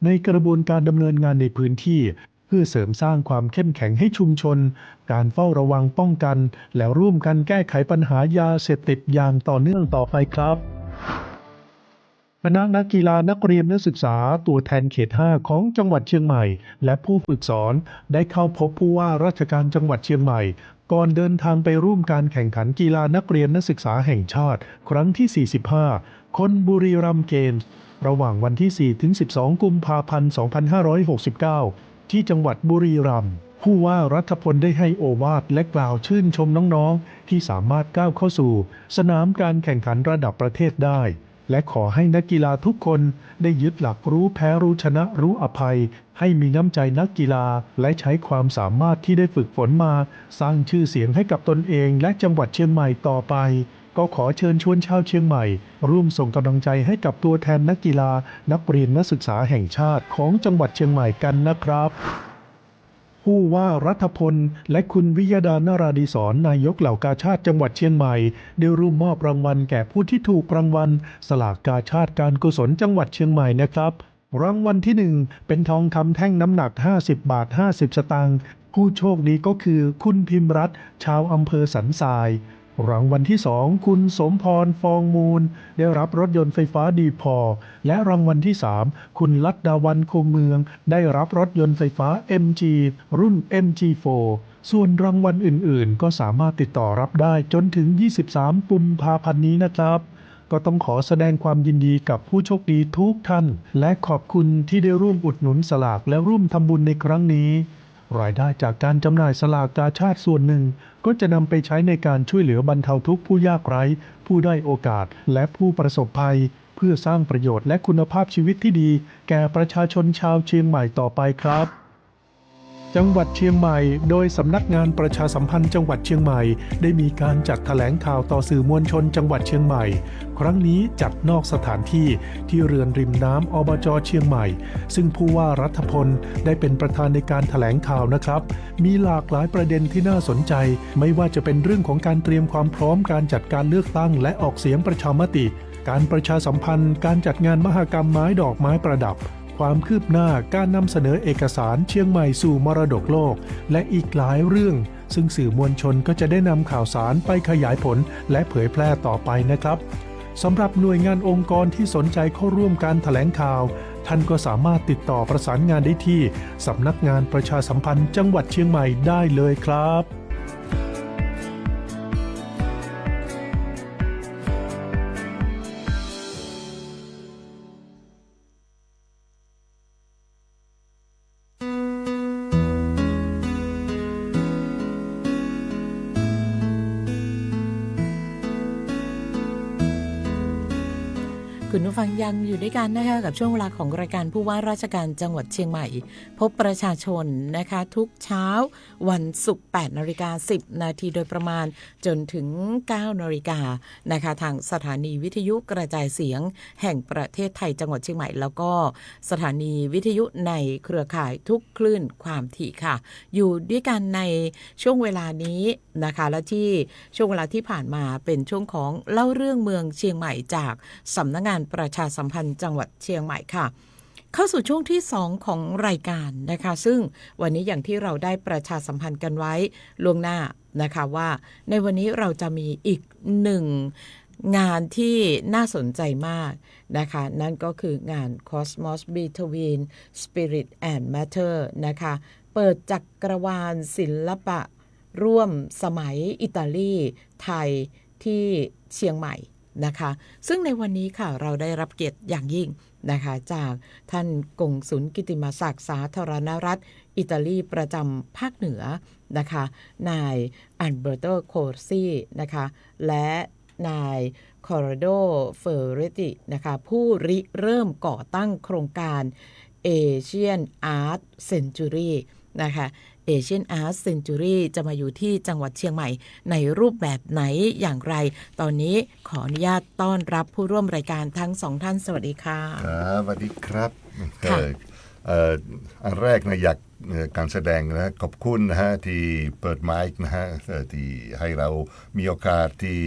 ในกระบวนการดำเนินงานในพื้นที่เพื่อเสริมสร้างความเข้มแข็งให้ชุมชนการเฝ้าระวังป้องกันและร่วมกันแก้ไขปัญหายาเสพติดอย่างต่อเนื่องต่อไปครับคณะนักกีฬานักเรียนนักศึกษาตัวแทนเขต 5 ของจังหวัดเชียงใหม่และผู้ฝึกสอนได้เข้าพบผู้ว่าราชการจังหวัดเชียงใหม่ก่อนเดินทางไปร่วมการแข่งขันกีฬานักเรียนนักศึกษาแห่งชาติครั้งที่ 45 คนบุรีรัมย์เกมส์ระหว่างวันที่ 4-12 กุมภาพันธ์ 2569 ที่จังหวัดบุรีรัมย์ผู้ว่ารัฐพลได้ให้โอวาทและกล่าวชื่นชมน้องๆที่สามารถก้าวเข้าสู่สนามการแข่งขันระดับประเทศได้และขอให้นักกีฬาทุกคนได้ยึดหลักรู้แพ้รู้ชนะรู้อภัยให้มีน้ำใจนักกีฬาและใช้ความสามารถที่ได้ฝึกฝนมาสร้างชื่อเสียงให้กับตนเองและจังหวัดเชียงใหม่ต่อไปก็ขอเชิญชวนชาวเชียงใหม่ร่วมส่งกำลังใจให้กับตัวแทนนักกีฬานักเรียนนักศึกษาแห่งชาติของจังหวัดเชียงใหม่กันนะครับผู้ว่ารัฐพลและคุณวิยดานราดีศรนายกเหล่ากาชาดจังหวัดเชียงใหม่ได้ร่วมมอบรางวัลแก่ผู้ที่ถูกรางวัลสลากกาชาดการกุศลจังหวัดเชียงใหม่นะครับรางวัลที่ 1เป็นทองคำแท่งน้ำหนัก50 บาท 50 สตางค์ผู้โชคดีก็คือคุณพิมพ์รัตน์ชาวอำเภอสันทรายรางวัลที่ 2คุณสมพรฟองมูลได้รับรถยนต์ไฟฟ้าดีพอและรางวัลที่ 3คุณลัดดาวันคงเมืองได้รับรถยนต์ไฟฟ้า MG รุ่น MG4 ส่วนรางวัลอื่นๆก็สามารถติดต่อรับได้จนถึง 23 กุมภาพันธ์นี้นะครับ ก็ต้องขอแสดงความยินดีกับผู้โชคดีทุกท่านและขอบคุณที่ได้ร่วมอุดหนุนสลากและร่วมทำบุญในครั้งนี้รายได้จากการจำหน่ายสลากกาชาดส่วนหนึ่งก็จะนำไปใช้ในการช่วยเหลือบรรเทาทุกข์ผู้ยากไร้ผู้ด้อยโอกาสและผู้ประสบภัยเพื่อสร้างประโยชน์และคุณภาพชีวิตที่ดีแก่ประชาชนชาวเชียงใหม่ต่อไปครับจังหวัดเชียงใหม่โดยสำนักงานประชาสัมพันธ์จังหวัดเชียงใหม่ได้มีการจัดแถลงข่าวต่อสื่อมวลชนจังหวัดเชียงใหม่ครั้งนี้จัดนอกสถานที่ที่เรือนริมน้ำอบจ.เชียงใหม่ซึ่งผู้ว่ารัฐพลได้เป็นประธานในการแถลงข่าวนะครับมีหลากหลายประเด็นที่น่าสนใจไม่ว่าจะเป็นเรื่องของการเตรียมความพร้อมการจัดการเลือกตั้งและออกเสียงประชามติการประชาสัมพันธ์การจัดงานมหกรรมไม้ดอกไม้ประดับความคืบหน้าการนำเสนอเอกสารเชียงใหม่สู่มรดกโลกและอีกหลายเรื่องซึ่งสื่อมวลชนก็จะได้นำข่าวสารไปขยายผลและเผยแพร่ต่อไปนะครับสำหรับหน่วยงานองค์กรที่สนใจเข้าร่วมการแถลงข่าวท่านก็สามารถติดต่อประสานงานได้ที่สำนักงานประชาสัมพันธ์จังหวัดเชียงใหม่ได้เลยครับคุณผู้ฟังยังอยู่ด้วยกันนะคะกับช่วงเวลาของรายการผู้ว่าราชการจังหวัดเชียงใหม่พบประชาชนนะคะทุกเช้าวันศุกร์ 8:10 น.โดยประมาณจนถึง 9:00 น.นะคะทางสถานีวิทยุกระจายเสียงแห่งประเทศไทยจังหวัดเชียงใหม่แล้วก็สถานีวิทยุในเครือข่ายทุกคลื่นความถี่ค่ะอยู่ด้วยกันในช่วงเวลานี้นะคะและที่ช่วงเวลาที่ผ่านมาเป็นช่วงของเล่าเรื่องเมืองเชียงใหม่จากสำนักงานประชาสัมพันธ์จังหวัดเชียงใหม่ค่ะเข้าสู่ช่วงที่2ของรายการนะคะซึ่งวันนี้อย่างที่เราได้ประชาสัมพันธ์กันไว้ล่วงหน้านะคะว่าในวันนี้เราจะมีอีก1งานที่น่าสนใจมากนะคะนั่นก็คืองาน Cosmos Between Spirit and Matter นะคะเปิดจักรวาลศิลปะร่วมสมัยอิตาลีไทยที่เชียงใหม่นะคะซึ่งในวันนี้ค่ะเราได้รับเกียรติอย่างยิ่งนะคะจากท่านกงสุลกิติมศักดิ์สาธารณรัฐอิตาลีประจำภาคเหนือนะคะนายอันเบอร์โตโคซี่นะคะและนายคอร์โดเฟอร์เรตินะคะผู้ริเริ่มก่อตั้งโครงการ Asian Art Century นะคะAsian Art Century จะมาอยู่ที่จังหวัดเชียงใหม่ในรูปแบบไหนอย่างไรตอนนี้ขออนุญาตต้อนรับผู้ร่วมรายการทั้ง2ท่านสวัสดีค่ะครับสวัสดีครับอันแรกนะอยากการแสดงนะขอบคุณนะฮะที่เปิดไมค์นะฮะที่ให้เรามีโอกาสที่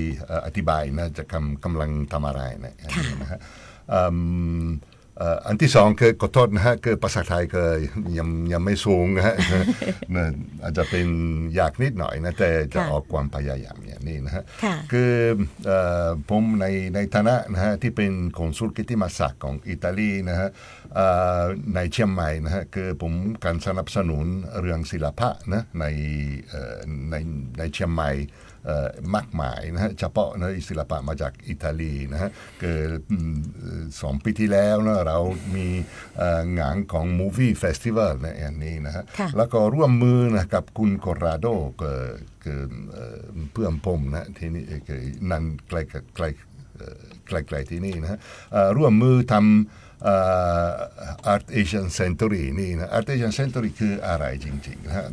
อธิบายนะจะกำลังทำอะไรนะฮะอันที่สองคือขอโทษนะฮะคือภาษาไทยก็ยังไม่สูงนะฮะอาจจะเป็นยากนิดหน่อยนะแต่จะออกความพยายามอย่างนี้นะฮะคือผมในฐานะนะฮะที่เป็นคอนซูลกิติมศักดิ์ของอิตาลีนะฮะในเชียงใหม่นะฮะคือผมการสนับสนุนเรื่องศิลปะนะในเชียงใหม่มากมายนะฮะเฉพาะนะศิลปะมาจากอิตาลีนะฮะคือ2 ปีที่แล้วนะเรามีงานของ Movie Festival นะอันนี้นะฮะแล้วก็ร่วมมือนะกับคุณคอราโดคือเพื่อนผมนะที่นี่คือนั่นใกล้ที่นี่นะฮะร่วมมือทำArt Asian Century นี่นะ Art Asian Century คืออะไรจริงๆนะฮะ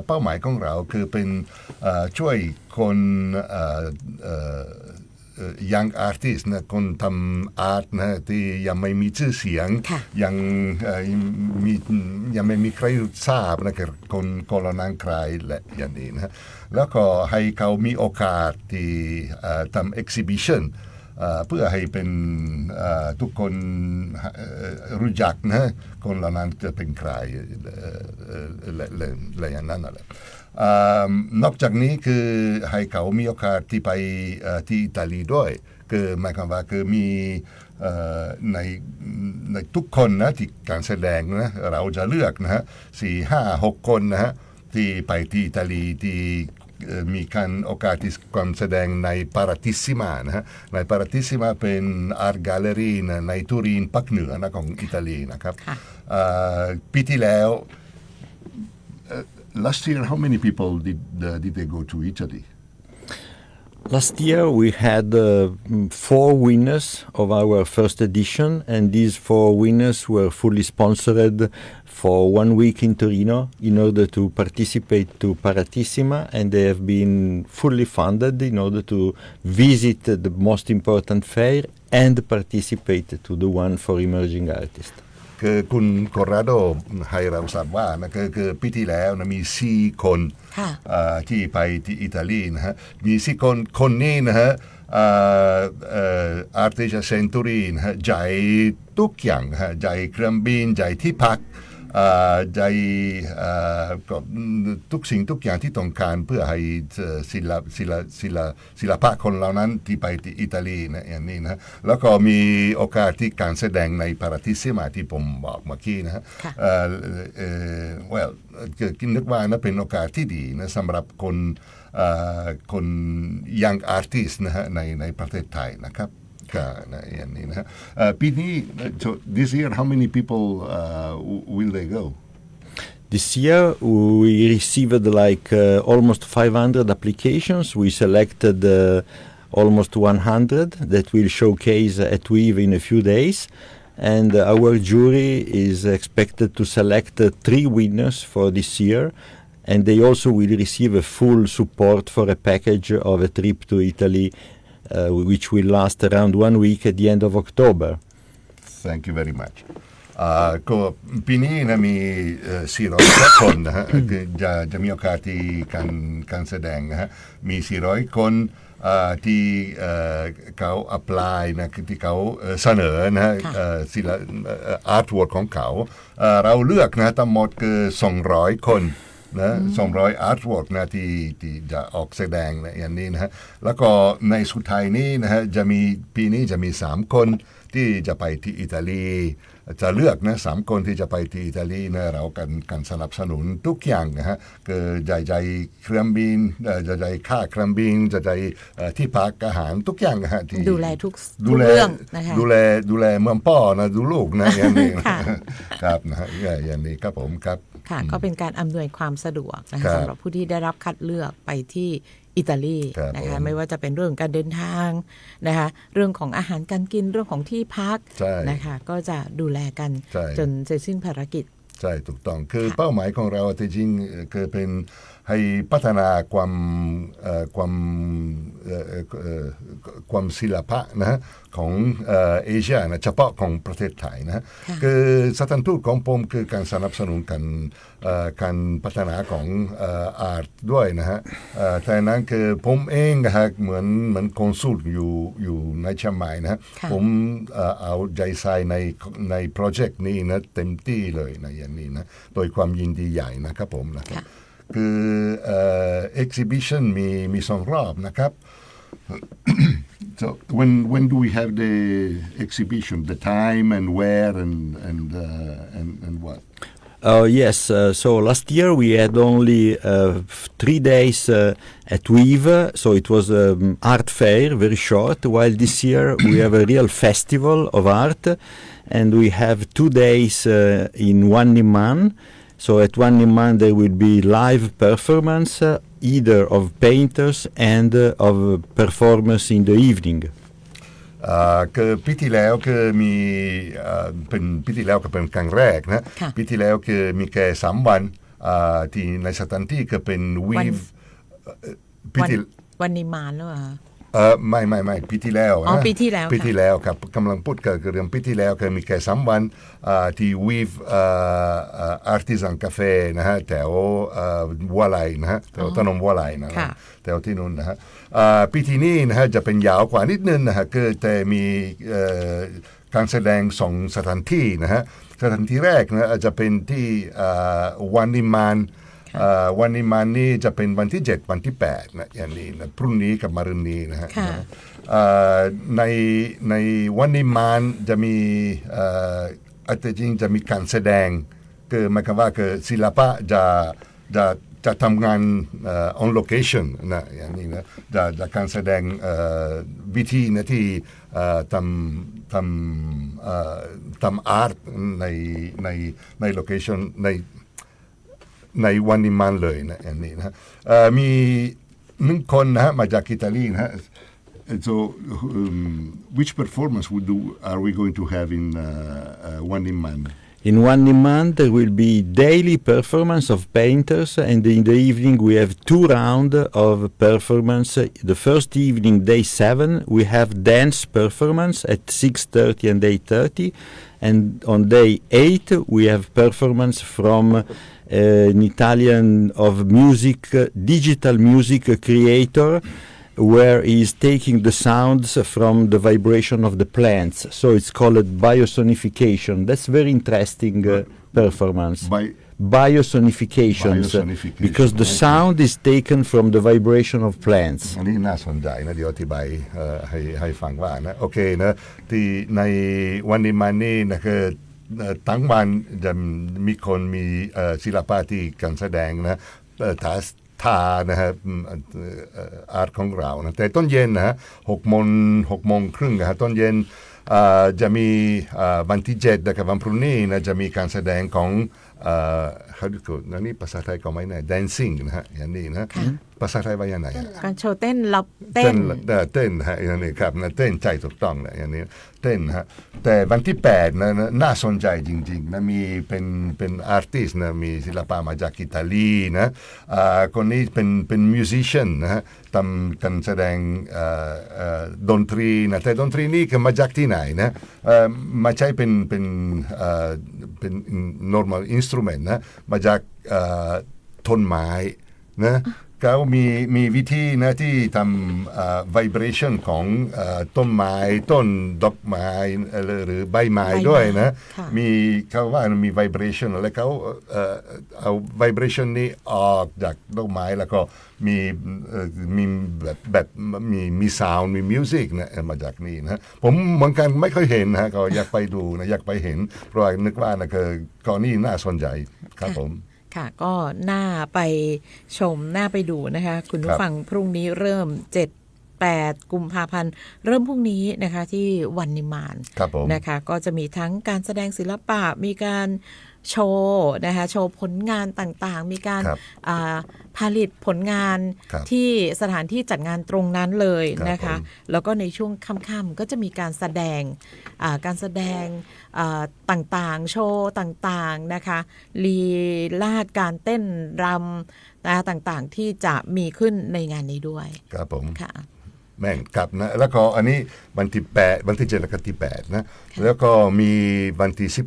เป้าหมายของเราคือเป็นช่วยคนyoung artist นะคนทำอาร์ตนะที่ยังไม่มีชื่อเสียงยังไม่มีใครทราบนะคนโคโลนังใครและอย่างนี้นะแล้วก็ให้เขามีโอกาสที่ทำ exhibitionเพื่อให้เป็นทุกคนรู้จักนะคนเหล่านั้นจะเป็นใครและอย่างนั้นอะไรนอกจากนี้คือให้เขามีโอกาสที่ไปที่อิตาลีด้วยคือหมายความว่าคือมีในทุกคนนะที่การแสดงนะเราจะเลือกนะฮะ4-5-6 คนนะฮะที่ไปที่อิตาลีที่ มีการโอกาสที่การแสดงในปาราติสซิมานะฮะในปาราติสซิมาเป็นอาร์ตแกลเลอรี่ในตูรินภาคเหนือนะของอิตาลีนะครับปีที่แล้ว last year how many people did they go to Italy? Last year we had 4 winners of our first edition, and these 4 winners were fully sponsored for 1 week in Torino in order to participate to Paratissima, and they have been fully funded in order to visit the most important fair and participate to the one for emerging artists. คือคุณโคราโดให้เราทราบว่านะคือปีที่แล้วนะมี4 คนที่ไปที่อิตาลีนะฮะมี4 คนนี้นะฮะArtesia Century นะฮะจ่ายทุกอย่างฮะจ่ายเครื่องบินจ่ายที่พักจ่ายทุกสิ่งทุกอย่างที่ต้องการเพื่อให้ศิลปะคนเหล่านั้นที่ไปที่อิตาลีนะอย่างนี้นะแล้วก็มีโอกาสที่การแสดงในปาราติสซิมาที่ผมบอกเมื่อกี้นะฮะคิดนึกว่านะเป็นโอกาสที่ดีนะสำหรับคน young artist นะฮะในประเทศไทยนะครับอย่างนี้นะฮะปีนี้ so this year how many people will they go? This year we received almost 500 applications. We selected almost 100 that will showcase at WIV in a few days, and our jury is expected to select 3 winners for this year, and they also will receive a full support for a package of a trip to Italy, which will last around 1 week at the end of October. Thank you very much. ก็ปีนี้นะมี400 คนนะฮะจะมีโอกาสที่การแสดงนะฮะมี400 คนที่เขาอัพพลายนะที่เขาเสนอนะฮะอาร์ตวอร์ดของเขาเราเลือกนะทั้งหมดคือ200 คนนะ200 อาร์ตวอร์กนะที่จะออกแสดงนะอย่างนี้นะฮะแล้วก็ในสุดท้ายนี้นะฮะปีนี้จะมี3 คนที่จะไปที่อิตาลีจะเลือกนะ3 คนที่จะไปที่อิตาลีนะเรากันสนับสนุนทุกอย่างนะฮะคือใจเครื่องบินใจค่าเครื่องบินใจที่พักอาหารทุกอย่างนะฮะที่ดูแลทุกเรื่องนะคะดูแลเมืองพ่อนะดูลูกนะอย่างนี้ครับนะฮะอย่างนี้ครับผมครับค่ะก็เป็นการอำนวยความสะดวกนะคะสำหรับผู้ที่ได้รับคัดเลือกไปที่อิตาลีนะคะไม่ว่าจะเป็นเรื่องการเดินทางนะคะเรื่องของอาหารการกินเรื่องของที่พักนะคะก็จะดูแลกันจนเสร็จสิ้นภารกิจใช่ถูกต้องคือเป้าหมายของเราจริงๆคือเป็นให้พัฒนาความศิลปะนะฮะของเอเชียนะเฉพาะของประเทศไทยนะคือสถานทูตของผมคือการสนับสนุนการพัฒนาของอาร์ตด้วยนะฮะแต่นั้นคือผมเองนะฮะเหมือนคอนซัลท์อยู่ในเชียงใหม่นะผมเอาใจใส่ในโปรเจกต์นี้นะเต็มที่เลยนะอย่างนี้นะโดยความยินดีใหญ่นะครับผมนะครับคือ exhibition มี2 รอบนะครับ so when do we have the exhibition the time and where and what Yes, so last year we had only 3 days at WIV, so it was an art fair, very short, while this year we have a real festival of art, and we have 2 days in One Niman. So at One Niman there will be live performance, either of painters and of performers in the evening. คือปีที่แล้วคือมีเป็นปีที่แล้วก็เป็นครั้งแรกนะปีที่แล้วคือมีแค่3 วันที่ในสถานที่ก็เป็นWIVวันนิมานหรือเปล่าไม่ปีที่แล้วนะปีที่แล้วครับกำลังพูดกับเรื่องปีที่แล้วคือมีแค่3 วันที่WIV Artisan Cafe นะฮะแถววัวไหลนะฮะแถวถนนวัวไหลนะแถวที่นู้นนะฮะปีที่นี้นะฮะจะเป็นยาวกว่านิดนึงนะฮะคือแต่มีการแสดง2 สถานที่นะฮะสถานที่แรกนะจะเป็นที่วันนิมานวันนิมานนี่จะเป็นวันที่7วันที่8นะอย่างนี้นะพรุ่งนี้กับมะรืนนี้นะฮะในวันนิมานจะมีจริงจะมีการแสดงคือหมายความว่าคือศิลปะจะ จะทำงานon location นะอย่างนี้นะจะการแสดงวิธีนะที่ทำอาร์ตในโลเคชั่นในวันนิมันเลยนะอย่างนี้นะมีหนึ่งคนนะมาจากอิตาลีนะ so which performance are we going to have in One Niman? In One Niman, there will be daily performance of painters, and in the evening we have 2 rounds of performance. The first evening, day 7, we have dance performance at 6:30 and 8:30, and on day 8 we have performance from an Italian of music, digital music creator, where he is taking the sounds from the vibration of the plants. So it's called biosonification. That's very interesting performance. Biosonification, because the sound is taken from the vibration of plants. อันนี้น่าสนใจนะเดี๋ยวอธิบายให้ฟังว่านะโอเคนะที่ในวันนี้มานี่นะคือทั้งวันจะมีคนมีศิลปะที่การแสดงนะท่านะครับอาร์ตของเรานะแต่ต้นเย็นนะฮะ6 โมงครึ่งนะฮะต้นเย็นจะมีวันที่7นะครับวันพรุ่งนี้นะจะมีการแสดงของเขาดูก่อนนี่ภาษาไทยก็ไม่แน่ dancing นะฮะอย่างนี้นะภาษาไทยว่าอย่างไรการโชว์เต้นรับเต้นฮะอย่างนี้ครับนะเต้นใจถูกต้องนะอย่างนี้เต้นฮะแต่วันที่8นะน่าสนใจจริงๆนะมีเป็นอาร์ติสต์นะมีศิลปะมาจากอิตาลีนะคนนี้เป็นมิวสิชันนะฮะทำการแสดงดนตรีนะแต่ดนตรีนี่ก็มาจากที่ไหนนะมาใช้เป็นnormal instrument นะมาจากต้นไม้นะเขามีวิธีนะที่ทำvibration ของต้นไม้ต้นดอกไม้หรือใบไม้ด้วยนะมีเขาว่ามีvibration แล้วเขาเอา vibration นี้ออกจากดอกไม้แล้วก็มีแบบมี sound มี music นะมาจากนี่นะผมเหมือนกันไม่เคยเห็นนะก็อยากไปดูนะอยากไปเห็นเพราะนึกว่านะคือก่อนนี้น่าสนใจครับผมค่ะก็น่าไปชมน่าไปดูนะคะคุณผู้ฟังพรุ่งนี้เริ่ม7-8 กุมภาพันธ์เริ่มพรุ่งนี้นะคะที่วันนิมานนะคะก็จะมีทั้งการแสดงศิลปะมีการโชว์นะคะโชว์ผลงานต่างๆมีการผลิตผลงานที่สถานที่จัดงานตรงนั้นเลยนะคะแล้วก็ในช่วงค่ำๆก็จะมีการแสดงต่างๆโชว์ต่างๆนะคะลีลาศการเต้นรำนะคะต่างๆที่จะมีขึ้นในงานนี้ด้วยครับผมค่ะแม่งครับนะแล้วก็อันนี้วันที่8วันที่7และก็ที่8นะแล้วก็มีวันที่12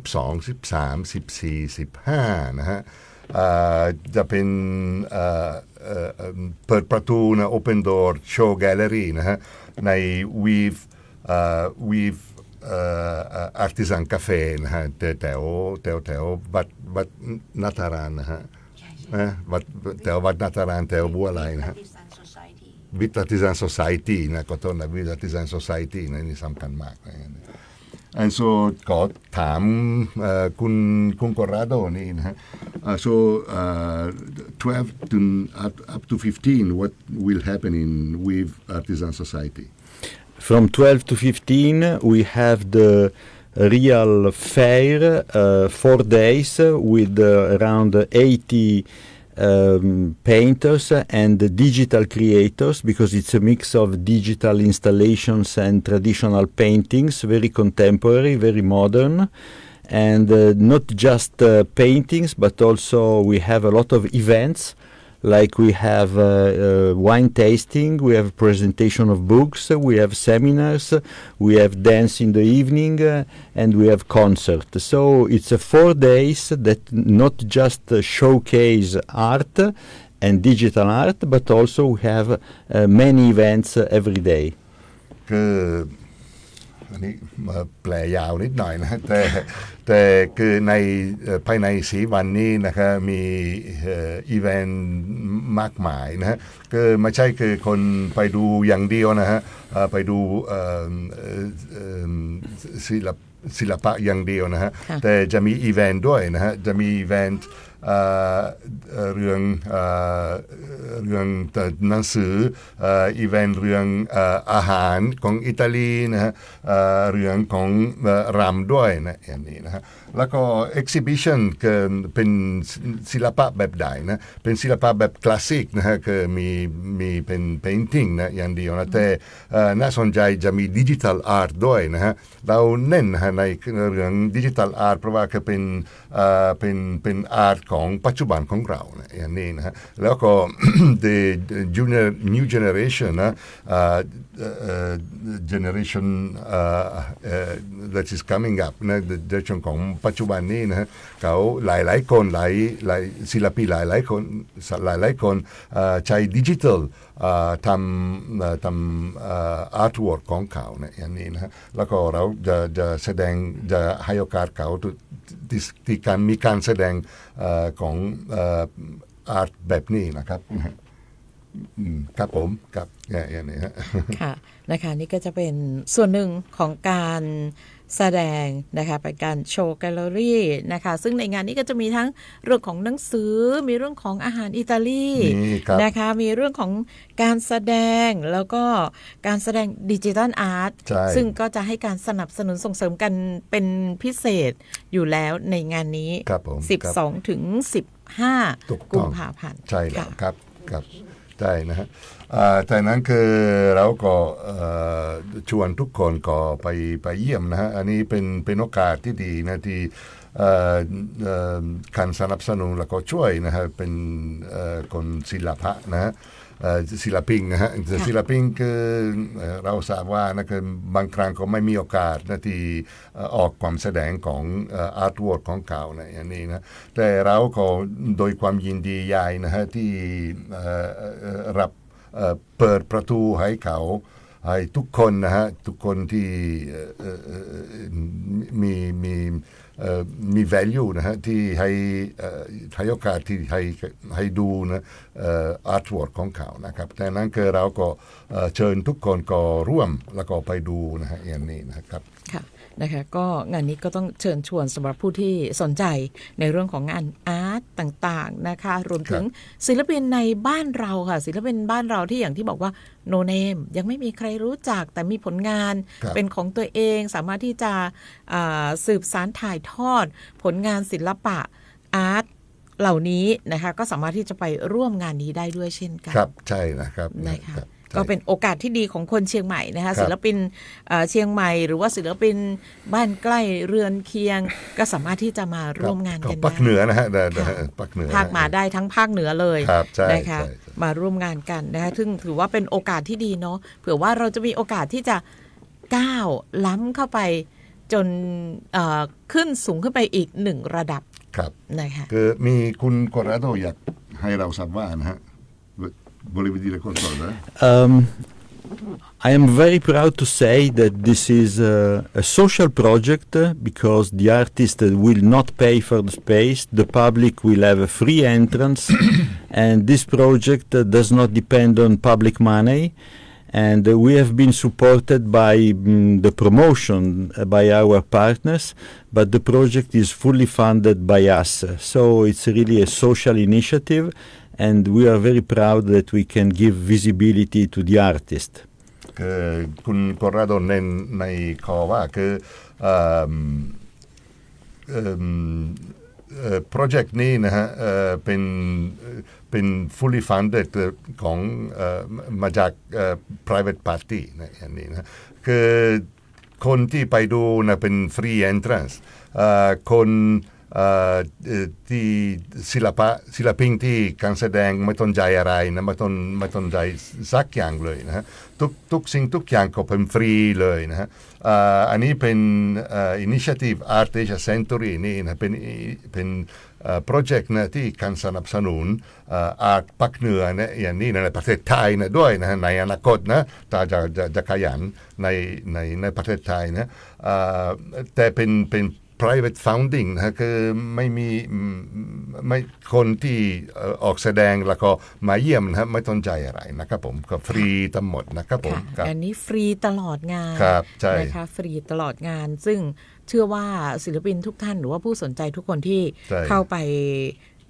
13 14 15นะฮะจะเป็นเปิดประตูนะ Open Door Show Gallery นะฮะใน Weave Artisan Cafe นะฮะแถววัดนาตารานนะฮะแถววัดนาตารานแถวบัวลายนะฮะWith Artisan Society นะก็ต้องนะ With Artisan Society นะนี่สำคัญมากนะ and so ก็ถามคุณโคราโดนี่นะฮะso 12 to up to 15 what will happen in with Artisan Society from 12 to 15 we have the real fair 4 days with around 80 painters and digital creators, because it's a mix of digital installations and traditional paintings, very contemporary, very modern, and not just paintings, but also we have a lot of events, like we have wine tasting, we have presentation of books, we have seminars, we have dance in the evening, and we have concert. So it's 4 days that not just showcase art and digital art, but also we have many events every day. อันนี้มาแปลยาวนิดหน่อยนะแต่คือในภายใน4 วันนี้นะครับมีอีเวนต์มากมายนะฮะคือไม่ใช่คือคนไปดูอย่างเดียวนะฮะไปดูศิลปะอย่างเดียวนะฮะแต่จะมีอีเวนต์ด้วยนะฮะจะมีอีเวนต์ เรื่องหนังสืออีเวนต์เรื่องอาหารของอิตาลีนะฮะเรื่องของรำด้วยนะอย่างนี้นะฮะแล้วก็ exhibition เป็นศิลปะแบบใดนะเป็นศิลปะแบบคลาสสิกนะฮะคือมีเป็น painting นะอย่างเดียวนะแต่น่าสนใจจะมีดิจิทัลอาร์ตด้วยนะฮะเราเน้นนะฮะในเรื่องดิจิทัลอาร์ตเพราะว่าคือเป็นอาร์ตของปัจจุบันของเรานะอย่างนี้นะฮะแล้วก็ the new generation นะ generation that is coming up นะ generation ของปัจจุบันนี้นะฮะเขาหลายคนหลายศิลปินหลายคนใช้ดิจิทัลทำอาร์ตวอร์กของเขาเนี่ยอย่างนี้นะฮะแล้วก็เราจะแสดงจะให้โอกาสเขาที่มีการแสดงของอาร์ตแบบนี้นะครับครับผมครับอย่างนี้ฮะค่ะนะคะนี่ก็จะเป็นส่วนหนึ่งของการแสดงนะคะเป็นการโชว์แกลเลอรี่นะคะซึ่งในงานนี้ก็จะมีทั้งเรื่องของหนังสือมีเรื่องของอาหารอิตาลีนะคะมีเรื่องของการแสดงแล้วก็การแสดงดิจิทัลอาร์ตซึ่งก็จะให้การสนับสนุนส่งเสริมกันเป็นพิเศษอยู่แล้วในงานนี้12 ถึง 15 กุมภาพันธ์ใช่แล้วครับใช่นะฮะแต่นั้นคือเราก็ชวนทุกคนก็ไปเยี่ยมนะฮะอันนี้เป็นโอกาสที่ดีนะที่การสนับสนุนแล้วก็ช่วยนะฮะเป็นคนศิลปะนะฮะศิลปินนะฮะศิลปินคือเราทราบว่านะคือบางครั้งก็ไม่มีโอกาสนะที่ออกความแสดงของอาร์ตวอร์กของเขานะอย่างนี้นะแต่เราก็โดยความยินดีใหญ่นะฮะที่รับเปิดประตูให้เขาให้ทุกคนนะฮะทุกคนที่มี value นะฮะที่ให้โอกาสที่ให้ดูนะartwork ของเขานะครับแต่นั้นคือเราก็เชิญทุกคนก็ร่วมแล้วก็ไปดูนะฮะอย่างนี้นะครับค่ะนะคะก็งานนี้ก็ต้องเชิญชวนสำหรับผู้ที่สนใจในเรื่องของงานอาร์ตต่างๆนะคะรวมถึงศิลปินในบ้านเราค่ะศิลปินบ้านเราที่อย่างที่บอกว่าโนเนมยังไม่มีใครรู้จักแต่มีผลงานเป็นของตัวเองสามารถที่จะสืบสานถ่ายทอดผลงานศิลปะอาร์ตเหล่านี้นะคะก็สามารถที่จะไปร่วมงานนี้ได้ด้วยเช่นกันครับใช่นะครับนะคะก็เป็นโอกาสที่ดีของคนเชียงใหม่นะคะศิลปินเชียงใหม่หรือว่าศิลปินบ้านใกล้เรือนเคียงก็สามารถที่จะมาร่วมงานกันได้ภาคเหนือนะฮะภาคเหนือภาคมาได้ทั้งภาคเหนือเลยนะคะมาร่วมงานกันนะคะซึ่งถือว่าเป็นโอกาสที่ดีเนาะเผื่อว่าเราจะมีโอกาสที่จะก้าวล้ำเข้าไปจนขึ้นสูงขึ้นไปอีก1ระดับครับนะคะคือมีคุณโคราโดอยากให้เราทราบว่านะฮะVolevi dire qualcosa? I am very proud to say that this is a social project because the artist will not pay for the space, the public will have a free entrance, and this project does not depend on public money. And we have been supported by the promotion by our partners, but the project is fully funded by us. So it's really a social initiative, and we are very proud that we can give visibility to the artist. คุณโคราโดเน้นในข้อว่าคือโปรเจกต์นี้นะฮะเป็น fully funded ของมาจาก private party นะอย่างนี้นะคือคนที่ไปดูนะเป็น free entrance คนที่ศิลปินที่การแสดงไม่สนใจอะไรนะไม่สนใจสักอย่างเลยนะฮะทุกสิ่งทุกอย่างก็เป็นฟรีเลยนะฮะอันนี้เป็นinitiative Art Asia Century นี่นะเป็นโปรเจกต์นะที่การสนับสนุนอาร์ตภาคเหนือนะอย่างนี้ในประเทศไทยนะด้วยนะในอนาคตนะถ้าจะขยันในประเทศไทยนะแต่เป็น private funding นะคือไม่คนที่ออกแสดงแล้วก็มาเยี่ยมนะไม่สนใจอะไรนะครับผมก็ฟรีทั้งหมดนะครับผมอันนี้ฟรีตลอดงานนะคะฟรีตลอดงานซึ่งเชื่อว่าศิลปินทุกท่านหรือว่าผู้สนใจทุกคนที่เข้าไป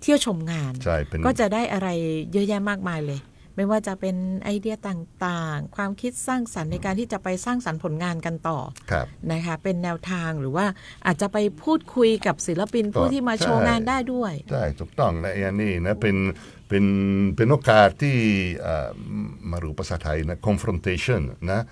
เที่ยวชมงาน ใช่เป็น ก็จะได้อะไรเยอะแยะมากมายเลย ไม่ว่าจะเป็นไอเดียต่างๆความคิดสร้างสรรค์ในการที่จะไปสร้างสรรค์ผลงานกันต่อ ครับ นะคะเป็นแนวทางหรือว่าอาจจะไปพูดคุยกับศิลปินผู้ที่มาโชว์งานได้ด้วย ใช่ถูกต้องนะอย่างนี้นะเป็นโอกาสที่มารู้ภาษาไทยนะ confrontation นะ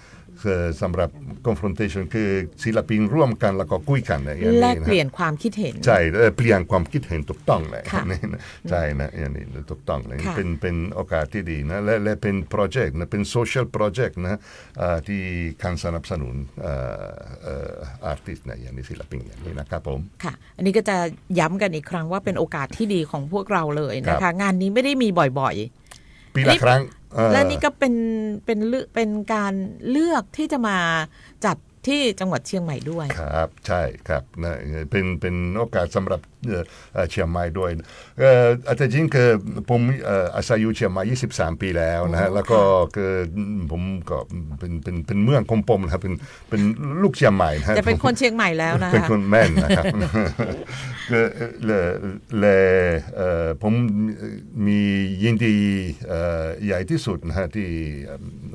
คือสำหรับ confrontation คือศิลปินร่วมกันแล้วก็คุยกันนะอย่างนี้ แลก นะ เปลี่ยนความคิดเห็น ใช่เปลี่ยนความคิดเห็นถูกต้องเลย ค่ะ นี่นะใช่นะอย่างนี้ถูกต้องเลย ค่ะ เป็นโอกาสที่ดีนะและเป็นโปรเจกต์นะเป็น social project นะที่การสนับสนุนอาร์ติสต์นะอย่างนี้ศิลปินอย่างนี้นะครับผม ค่ะ อันนี้ก็จะย้ำกันอีกครั้งว่าเป็นโอกาสที่ดีของพวกเราเลยนะ ครั คะ บ งานนี้ไม่ได้มีบ่อย ปีละครั้ง ๆ และนี่ก็เป็นการเลือกที่จะมาจัดที่จังหวัดเชียงใหม่ด้วย ครับใช่ครับนะเป็นโอกาสสำหรับเชียงใหม่ด้วยแต่จริงคือผมอาศัยอยู่เชียงใหม่23 ปีแล้วนะฮะแล้วก็คือผมก็เป็นเมืองของผมนะครับเป็นลูกเชียงใหม่นะฮะ จะเป็นคนเชียงใหม่แล้วนะคะ เป็นคนแม่นนะครับ ผมมียินดีใหญ่ที่สุดนะฮะที่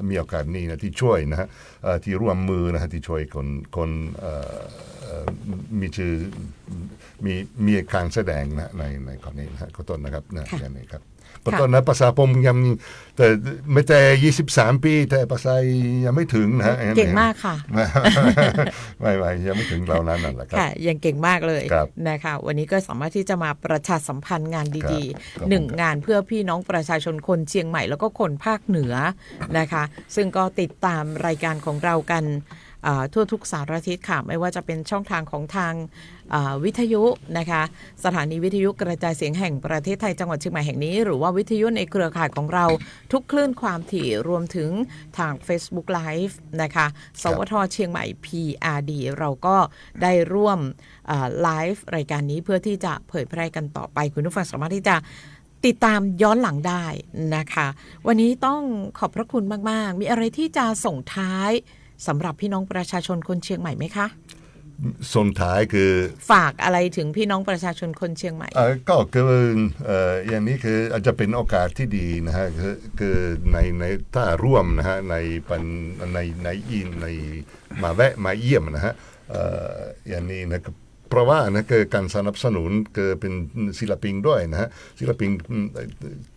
มีโอกาสนี้นะที่ช่วยนะฮะที่ร่วมมือนะฮะที่ช่วยคนมีชื่อมีการแสดงนะในข้อนี้นะฮะขอโทษนะครับนะอย่างนี้ครับขอโทษนะภาษาผมยังแต่ไม่แต่23 ปีแต่ภาษายังไม่ถึงนะฮะ เก่งมากค่ะ ไม่ยังไม่ถึงเรานั้นนั่นแหละครับ ค่ะยังเก่งมากเลย ครับ นะคะวันนี้ก็สามารถที่จะมาประชาสัมพันธ์งานดี ครับ ๆหนึ่งงานเพื่อพี่น้องประชาชนคนเชียงใหม่แล้วก็คนภาคเหนือนะคะซึ่งก็ติดตามรายการของเรากันทั่วทุกสารทิศค่ะไม่ว่าจะเป็นช่องทางของทางวิทยุนะคะสถานีวิทยุกระจายเสียงแห่งประเทศไทยจังหวัดเชียงใหม่แห่งนี้หรือว่าวิทยุในเครือข่ายของเราทุกคลื่นความถี่รวมถึงทาง Facebook Live นะคะสวทเชียงใหม่ PRD เราก็ได้ร่วมไลฟ์รายการนี้เพื่อที่จะเผยแพร่กันต่อไปคุณผู้ฟังสามารถที่จะติดตามย้อนหลังได้นะคะวันนี้ต้องขอบพระคุณมากๆมีอะไรที่จะส่งท้ายสำหรับพี่น้องประชาชนคนเชียงใหม่ไหมคะ ส่งท้ายคือ ฝากอะไรถึงพี่น้องประชาชนคนเชียงใหม่ ก็คืออย่างนี้คืออาจจะเป็นโอกาสที่ดีนะฮะคือในถ้าร่วมนะฮะในมาแวะมาเยี่ยมนะฮะอย่างนี้นะเพราะว่านะคือการสนับสนุนคือเป็นศิลปินด้วยนะฮะศิลปิน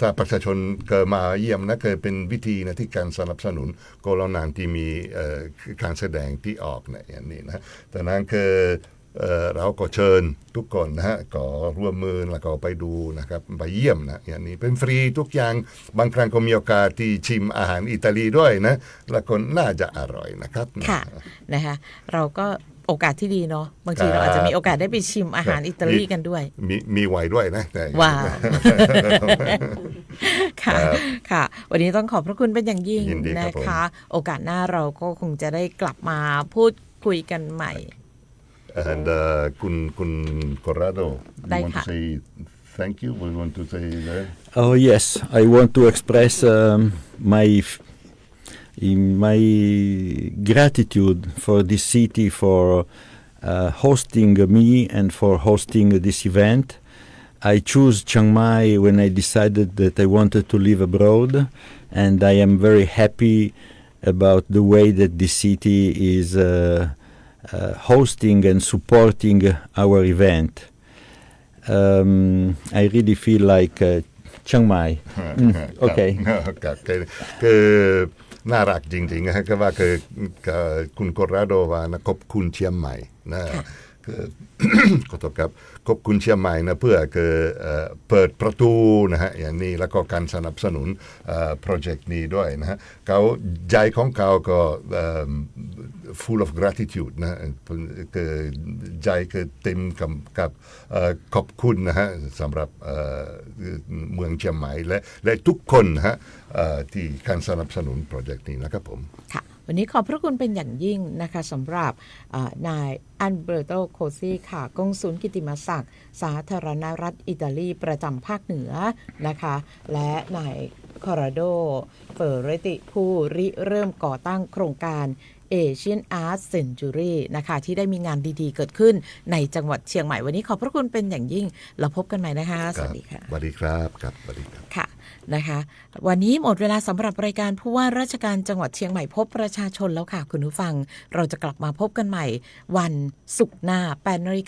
ถ้าประชาชนเกิดมาเยี่ยมนะคือเป็นวิธีนะที่การสนับสนุนกรนานที่มีการแสดงที่ออกนะอย่างนี้นะแต่นั้นคือเราก็เชิญทุกคนนะฮะก็ร่วมมือแล้วก็ไปดูนะครับไปเยี่ยมนะอย่างนี้เป็นฟรีทุกอย่างบางครั้งก็มีโอกาสที่ชิมอาหารอิตาลีด้วยนะแล้วก็น่าจะอร่อยนะครับ ค่ะนะคะเราก็โอกาสที่ดีเนาะบางทีเราอาจจะมีโอกาสได้ไปชิมอาหารอิตาลีกันด้วยมีไวด้วยนะว้าว ค่ะค่ะวันนี้ต้องขอบพระคุณเป็นอย่างยิ่งนะคะโอกาสหน้าเราก็คงจะได้กลับมาพูดคุยกันใหม่ And คุณ Corrado, you ได้ want ค่ะ to say thank you? We want to say that. Oh yes, I want to express my gratitude for this city for hosting me and for hosting this event. I chose Chiang Mai when I decided that I wanted to live abroad, and I am very happy about the way that this city is hosting and supporting our event. I really feel like Chiang Mai. Okay. คือน่ารักจริงๆนะก็ว่าคือคุณโคราโดว่านะขอบคุณเชียงใหม่นะคือขอโทษครับขอบคุณเชียงใหม่นะเพื่อคือเปิดประตูนะฮะอย่างนี้แล้วก็การสนับสนุนโปรเจกต์นี้ด้วยนะฮะเขาใจของเขาก็ full of gratitude นะคือใจคือเต็มกับขอบคุณนะฮะสำหรับเมืองเชียงใหม่และทุกคนนะฮะที่การสนับสนุนโปรเจกต์นี้นะครับผมค่ะวันนี้ขอบพระคุณเป็นอย่างยิ่งนะคะสำหรับนายอันเบโตโคซีค่ะกงสุลกิติมศักดิ์สาธารณรัฐอิตาลีประจำภาคเหนือนะคะและนายคอราโดเฟอร์เรติผู้ริเริ่มก่อตั้งโครงการ Asian Art Century นะคะที่ได้มีงานดีๆเกิดขึ้นในจังหวัดเชียงใหม่วันนี้ขอบพระคุณเป็นอย่างยิ่งเราพบกันใหม่นะคะสวัสดีค่ะ สวัสดีครับครับสวัสดีครับ ค่ะนะคะวันนี้หมดเวลาสำหรับรายการผู้ว่าราชการจังหวัดเชียงใหม่พบประชาชนแล้วค่ะคุณผู้ฟังเราจะกลับมาพบกันใหม่วันศุกร์หน้า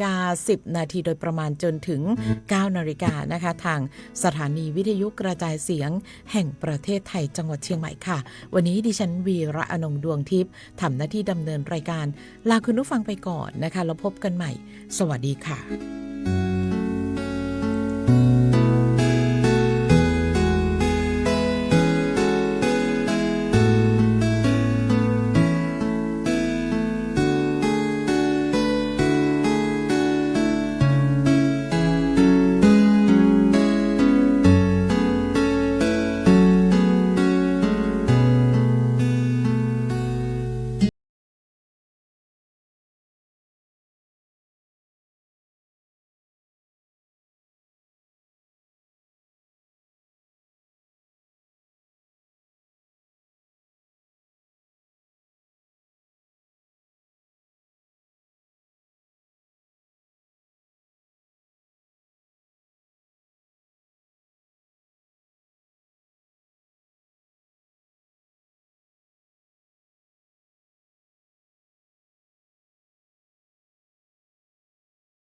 8:10 นาทีโดยประมาณจนถึง 9 นาฬิกานะคะทางสถานีวิทยุกระจายเสียงแห่งประเทศไทยจังหวัดเชียงใหม่ค่ะวันนี้ดิฉันวีระอนงค์ดวงทิพย์ทำหน้าที่ดำเนินรายการลาคุณผู้ฟังไปก่อนนะคะแล้วพบกันใหม่สวัสดีค่ะ